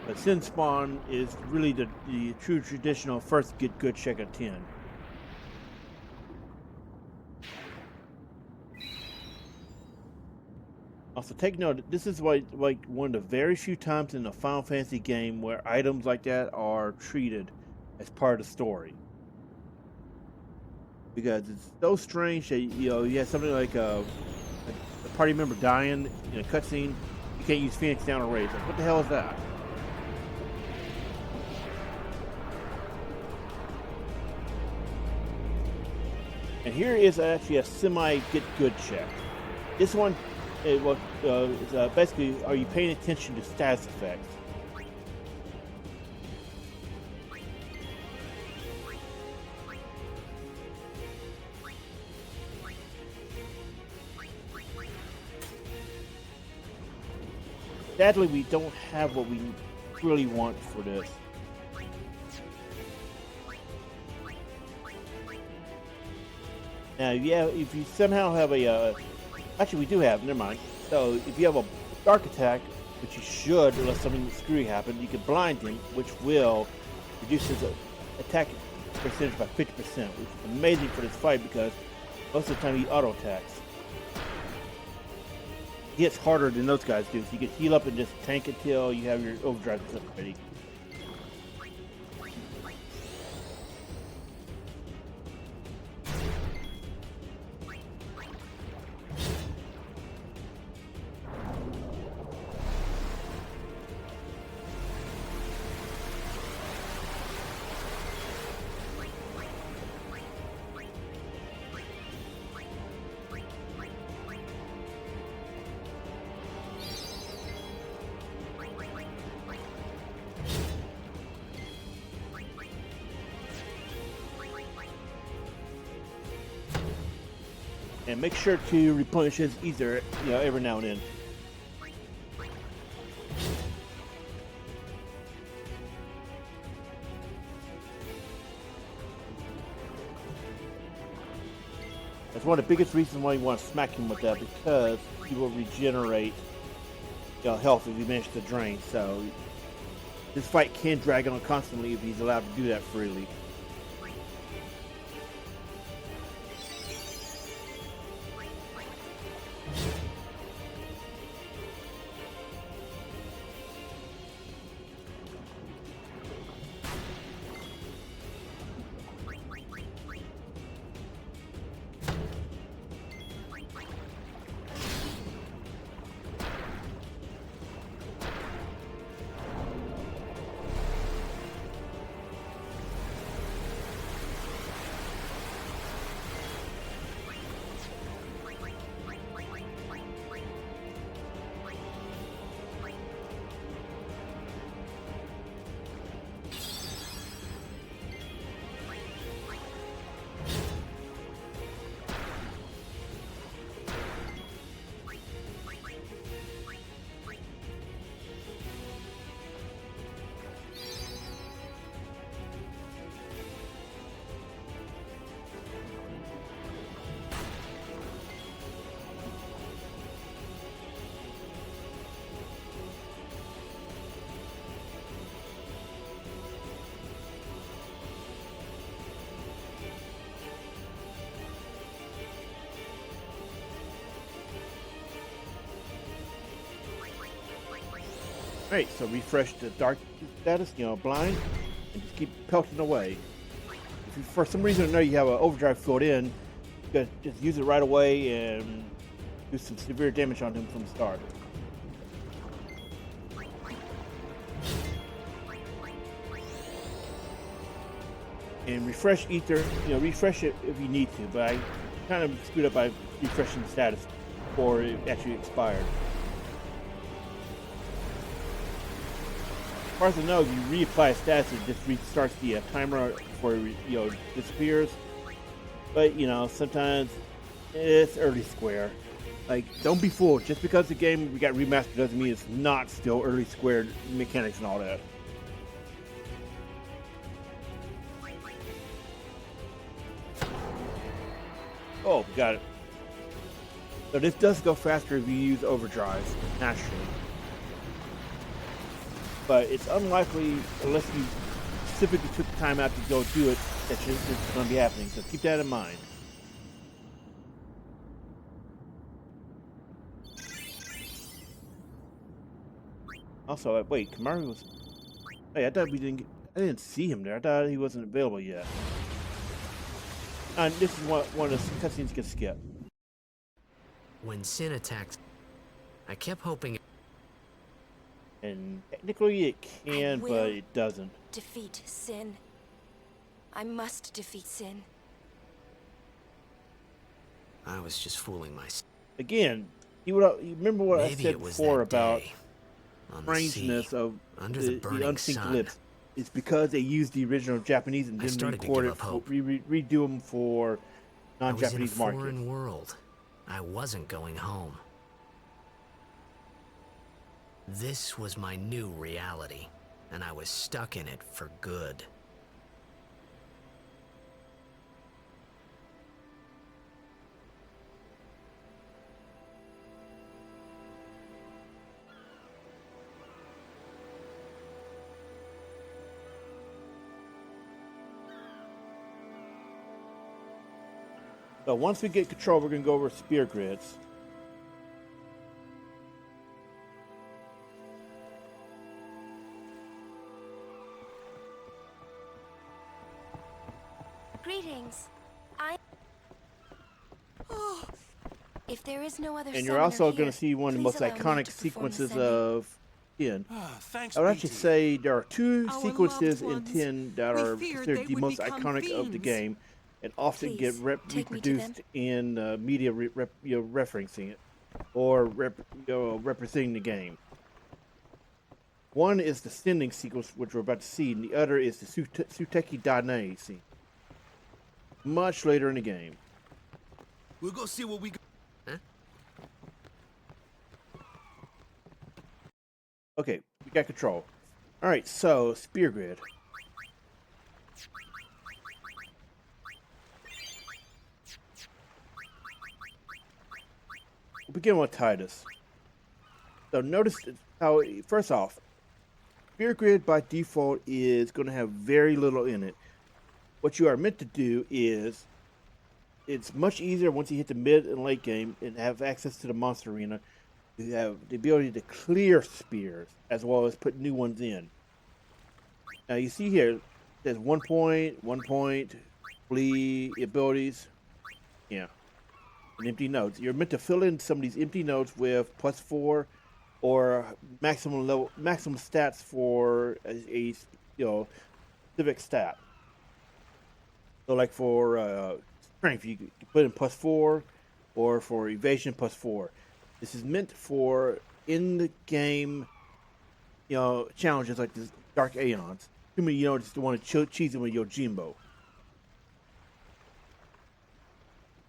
But Sinspawn is really the true traditional first Git Gud check at 10. Also, take note, this is like one of the very few times in a Final Fantasy game where items like that are treated as part of the story. Because it's so strange that, you have something like a party member dying in a cutscene, you can't use Phoenix Down or Raise. Like, what the hell is that? And here is actually a semi-get good check. This one is basically, are you paying attention to status effects? Sadly, we don't have what we really want for this. Now, yeah, if you somehow have a, actually we do have, never mind. So, if you have a dark attack, which you should, unless something screwy happens, you can blind him, which will reduce his attack percentage by 50%, which is amazing for this fight because most of the time he auto attacks. He hits harder than those guys do, so you can heal up and just tank until you have your overdrive stuff ready. And make sure to replenish his ether, every now and then. That's one of the biggest reasons why you want to smack him with that, because he will regenerate health if he manages to drain. So this fight can drag on constantly if he's allowed to do that freely. Alright, so refresh the dark status, blind, and just keep pelting away. If you, for some reason, know you have an overdrive filled in, you gotta just use it right away and do some severe damage on him from the start. And refresh ether, refresh it if you need to, but I kind of screwed up by refreshing the status before it actually expired. As far as I know, if you reapply a status, it just restarts the timer before it disappears. But sometimes it's early square. Like, don't be fooled. Just because the game we got remastered doesn't mean it's not still early square mechanics and all that. Oh, got it. So this does go faster if you use overdrives, naturally. But it's unlikely, unless you specifically took the time out to go do it, that it's going to be happening. So keep that in mind. Also, wait, Kimahri was... Hey, I thought I didn't see him there. I thought he wasn't available yet. And this is one of the cutscenes you can skip. When Sin attacked, I kept hoping... And technically it can, but it doesn't. Defeat Sin. I must defeat Sin. I was just fooling myself. Again, you remember what I said before about strangeness of under the unsynced lips. It's because they used the original Japanese and then recorded, redo them for non-Japanese market. I was in a foreign world. I wasn't going home. This was my new reality, and I was stuck in it for good. So once we get control, we're going to go over spear grids. Greetings. Oh, if there is no other. And you're also going to see one of the most iconic sequences of 10. I would actually say there are two sequences in 10 that are considered the most iconic of the game, and often get reproduced in media referencing it or representing the game. One is the sending sequence, which we're about to see, and the other is the Suteki Dane scene. Much later in the game. We'll go see what we got. Huh? Okay, we got control. Alright, so spear grid. We'll begin with Titus. So notice how, first off, spear grid by default is going to have very little in it. What you are meant to do is, it's much easier once you hit the mid and late game and have access to the monster arena. You have the ability to clear spears as well as put new ones in. Now you see here, there's 1 point, flee abilities. Yeah. And empty nodes. You're meant to fill in some of these empty nodes with +4 or maximum stats for a specific stat. So like for strength, you can put in +4, or for evasion +4. This is meant for in the game, challenges like this Dark Aeons. Too many, just want to cheese them with Yojimbo.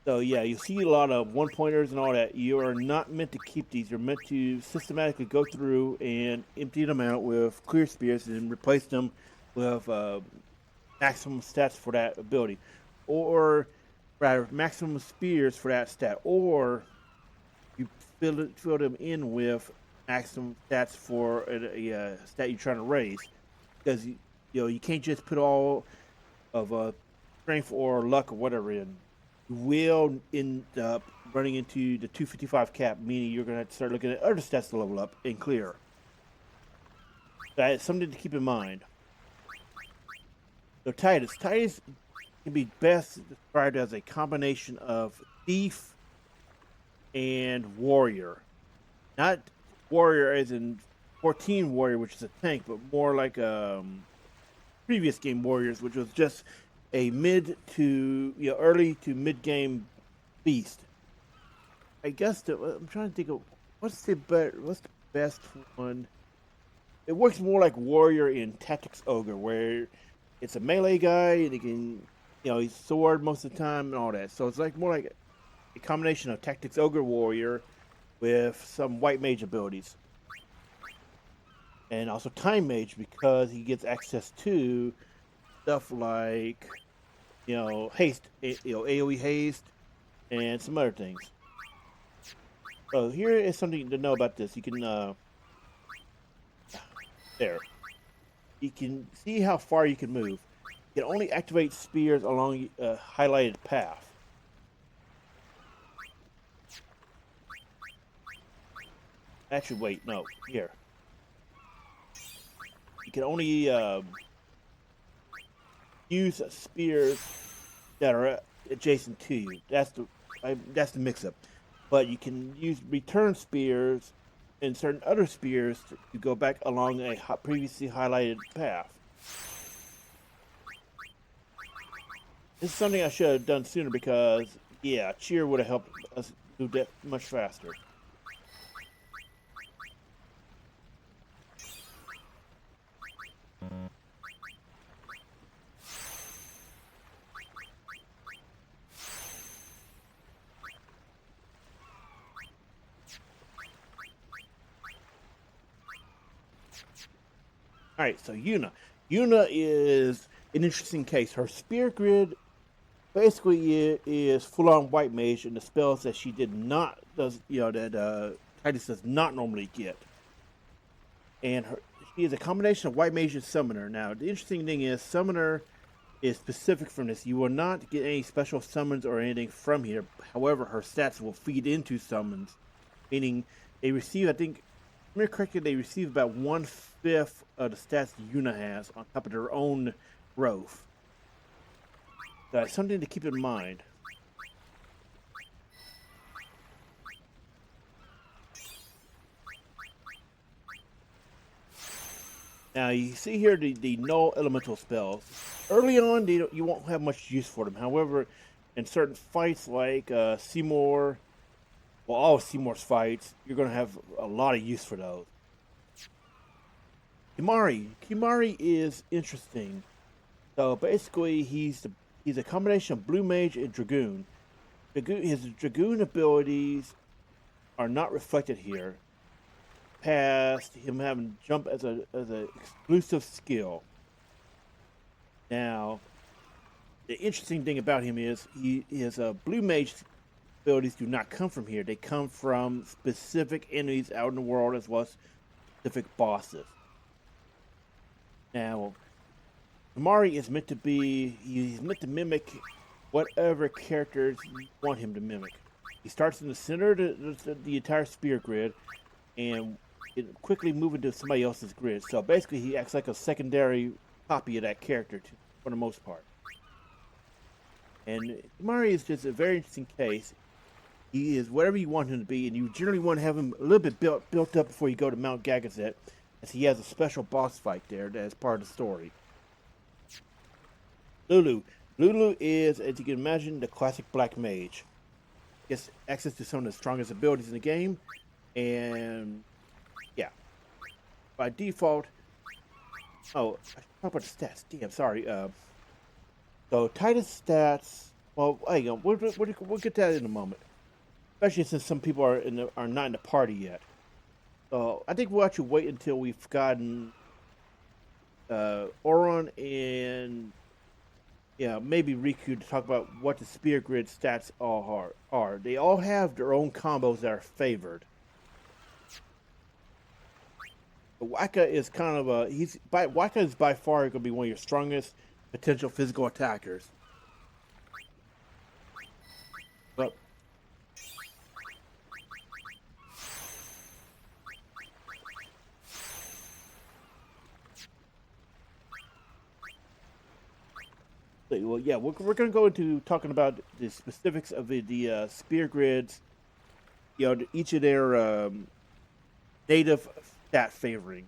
So yeah, you see a lot of 1-pointers and all that. You are not meant to keep these. You're meant to systematically go through and empty them out with clear spears and replace them with maximum stats for that ability. Or rather, maximum spears for that stat. Or you fill them in with maximum stats for a stat you're trying to raise. Because you can't just put all of strength or luck or whatever in. You will end up running into the 255 cap, meaning you're going to have to start looking at other stats to level up and clear. That's something to keep in mind. So Titus can be best described as a combination of thief and warrior. Not warrior as in 14 warrior, which is a tank, but more like previous game warriors, which was just a early to mid game beast. I guess I'm trying to think of what's the best one. It works more like warrior in Tactics Ogre, where it's a melee guy and he can, he's sword most of the time and all that. So it's like more like a combination of Tactics Ogre warrior with some white mage abilities, and also time mage because he gets access to stuff like, haste, AoE haste, and some other things. So here is something to know about this. You can, you can see how far you can move. You can only activate spears along a highlighted path. Actually, wait, no, here. You can only use spears that are adjacent to you. That's the mix-up. But you can use return spears and certain other spears to go back along a previously highlighted path. This is something I should have done sooner because Yeah, cheer would have helped us do that much faster. All right, so Yuna. Yuna is an interesting case. Her spear grid basically is full-on white mage, and the spells that she that Titus does not normally get. And she is a combination of white mage and summoner. Now, the interesting thing is, summoner is specific from this. You will not get any special summons or anything from here. However, her stats will feed into summons, meaning they receive, I think, if I remember correctly, they receive about 1/5 of the stats Yuna has on top of their own growth. That's something to keep in mind. Now you see here the null elemental spells. Early on, you won't have much use for them. However, in certain fights like Seymour, well, all of Seymour's fights, you're going to have a lot of use for those. Kimahri is interesting. So basically, he's a combination of Blue Mage and Dragoon. His Dragoon abilities are not reflected here. Past him having jump as a exclusive skill. Now, the interesting thing about him is his Blue Mage abilities do not come from here. They come from specific enemies out in the world as well as specific bosses. Now, Kimahri is meant to he's meant to mimic whatever characters you want him to mimic. He starts in the center of the entire spear grid and it quickly move into somebody else's grid. So basically he acts like a secondary copy of that character for the most part. And Kimahri is just a very interesting case. He is whatever you want him to be, and you generally want to have him a little bit built up before you go to Mount Gagazet, as he has a special boss fight there that is part of the story. Lulu is, as you can imagine, the classic black mage. Gets access to some of the strongest abilities in the game, and yeah, by default. Oh, I should talk about the stats. Damn, sorry. So Titus stats. Well, hang on. We'll get to that in a moment. Especially since some people are not in the party yet. So I think we'll actually wait until we've gotten Auron and maybe Riku to talk about what the spear grid stats all are. They all have their own combos that are favored. But Waka is kind of Waka is by far going to be one of your strongest potential physical attackers. But well, yeah, we're going to go into talking about the specifics of the spear grids. Each of their native stat favoring.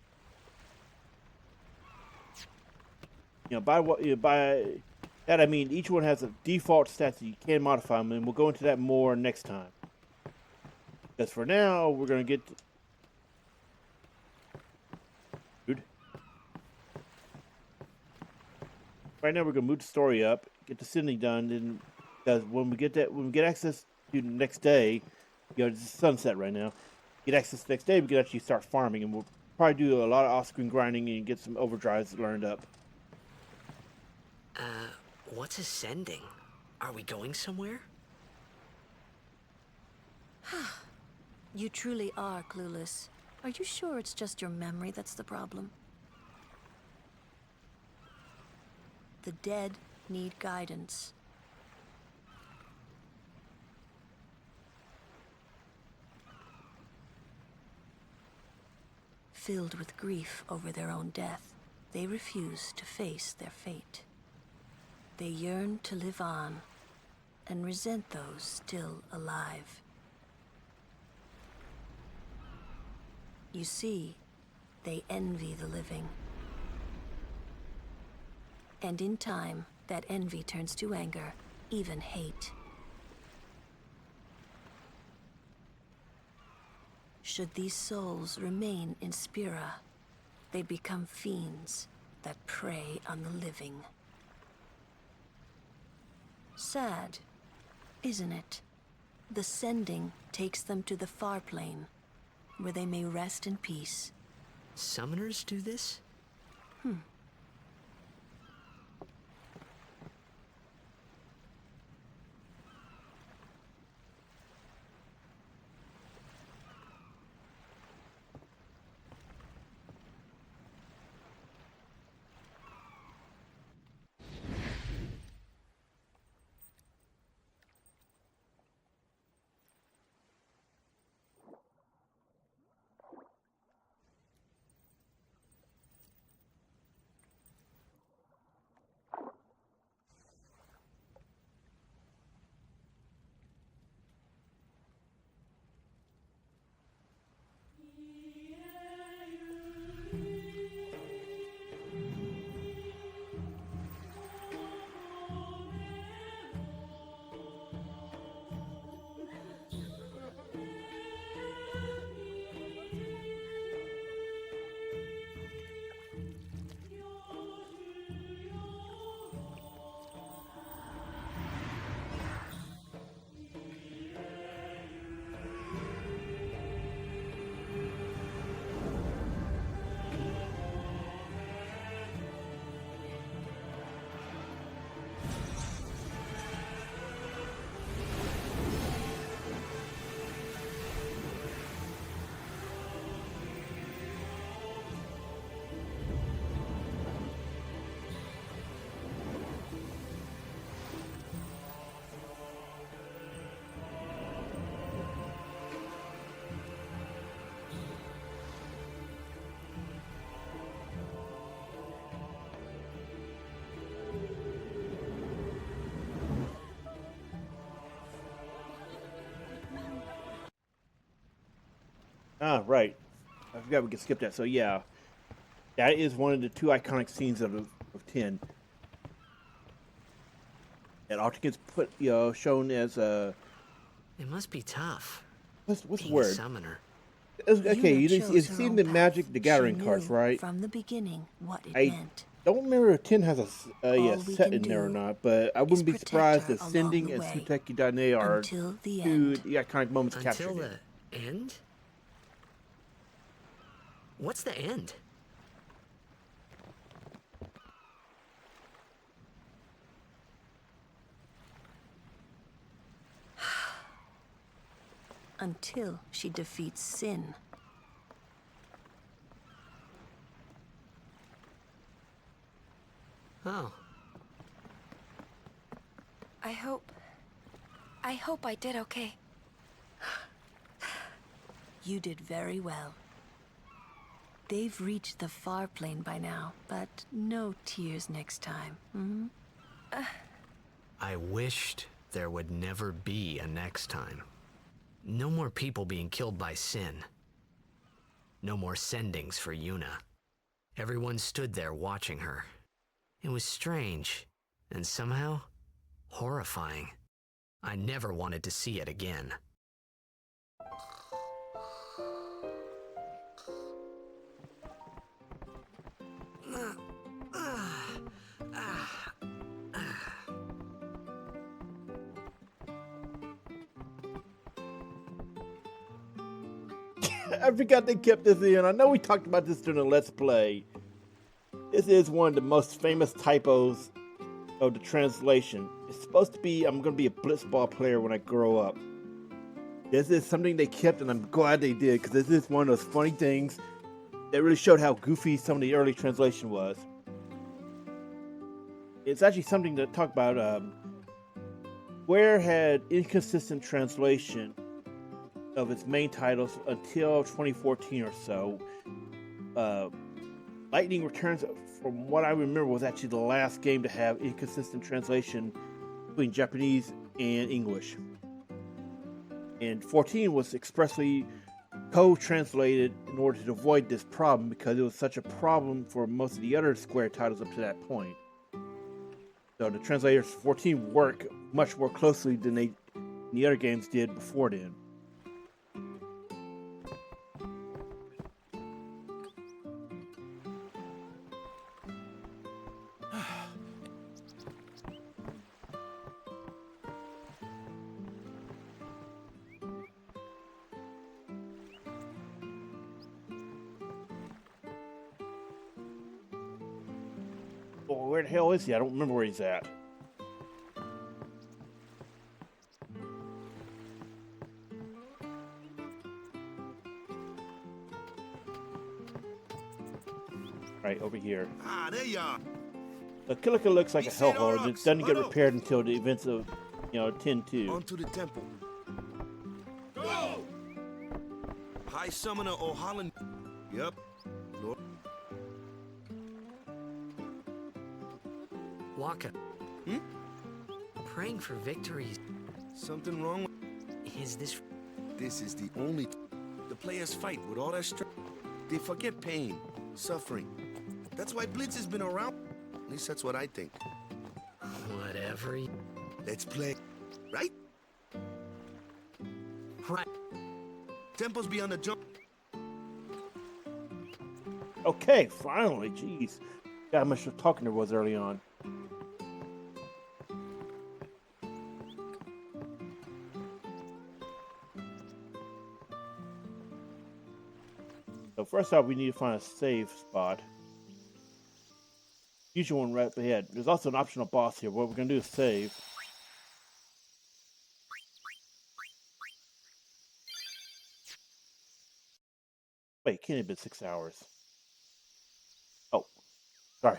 By that I mean each one has a default stat that you can modify them, and we'll go into that more next time. Because for now, we're going to get. Right now, we're gonna move the story up, get the Sydney done, and because when we get access to the next day, it's sunset right now. Get access the next day, we can actually start farming, and we'll probably do a lot of off-screen grinding and get some overdrives learned up. What's ascending? Are we going somewhere? You truly are clueless. Are you sure it's just your memory that's the problem? The dead need guidance. Filled with grief over their own death, they refuse to face their fate. They yearn to live on and resent those still alive. You see, they envy the living. And in time, that envy turns to anger, even hate. Should these souls remain in Spira, they become fiends that prey on the living. Sad, isn't it? The sending takes them to the far plane, where they may rest in peace. Summoners do this? Ah, right. I forgot we could skip that. So yeah, that is one of the two iconic scenes of 10. And often gets put, shown as a. It must be tough. What's the being word? A summoner. Okay, you've seen the Magic the Gathering cards, right? From the beginning, what it I meant. don't remember if 10 has a set in there or not, but I wouldn't be surprised if Sending and Suteki Dane are two the iconic moments captured. Until the end? What's the end? Until she defeats Sin. Oh. I hope I did okay. You did very well. They've reached the far plane by now, but no tears next time. I wished there would never be a next time. No more people being killed by Sin. No more sendings for Yuna. Everyone stood there watching her. It was strange, and somehow horrifying. I never wanted to see it again. I forgot they kept this in. I know we talked about this during the Let's Play. This is one of the most famous typos of the translation. It's supposed to be, I'm going to be a blitzball player when I grow up. This is something they kept, and I'm glad they did, because this is one of those funny things that really showed how goofy some of the early translation was. It's actually something to talk about. Square had inconsistent translation of its main titles until 2014 or so. Lightning Returns, from what I remember, was actually the last game to have inconsistent translation between Japanese and English. And 14 was expressly co-translated in order to avoid this problem, because it was such a problem for most of the other Square titles up to that point. So the translators for 14 work much more closely than the other games did before then. Oh, where the hell is he? I don't remember where he's at. Right, over here. Ah, there you are. The Kilika looks like a Besaid hellhole, and it Island. doesn't get Run up. repaired until the events of, 10-2. Onto the temple. Go! High Summoner O'Holland. Yep. Lord. Waka. Praying for victories. Something wrong? Is this... This is the only... The players fight with all their strength. They forget pain, suffering. That's why Blitz has been around. At least that's what I think. Whatever. Let's play. Right? Right. Temple's beyond the jump. Okay, finally, jeez. Got how much talking there was early on. So first off, we need to find a save spot. Usual one right up ahead. There's also an optional boss here. What we're gonna do is save. Wait, can't have been 6 hours. Oh, sorry.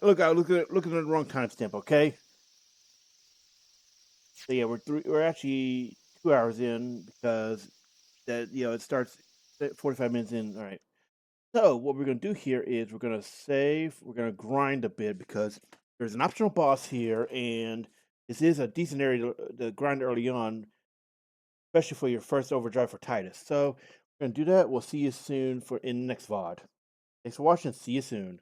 Look, I looking at the wrong timestamp. Okay. So yeah, we're actually 2 hours in because that it starts at 45 minutes in. All right. So what we're gonna do here is we're gonna save. We're gonna grind a bit because there's an optional boss here, and this is a decent area to grind early on, especially for your first overdrive for Titus. So we're gonna do that. We'll see you soon in the next VOD. Thanks for watching. See you soon.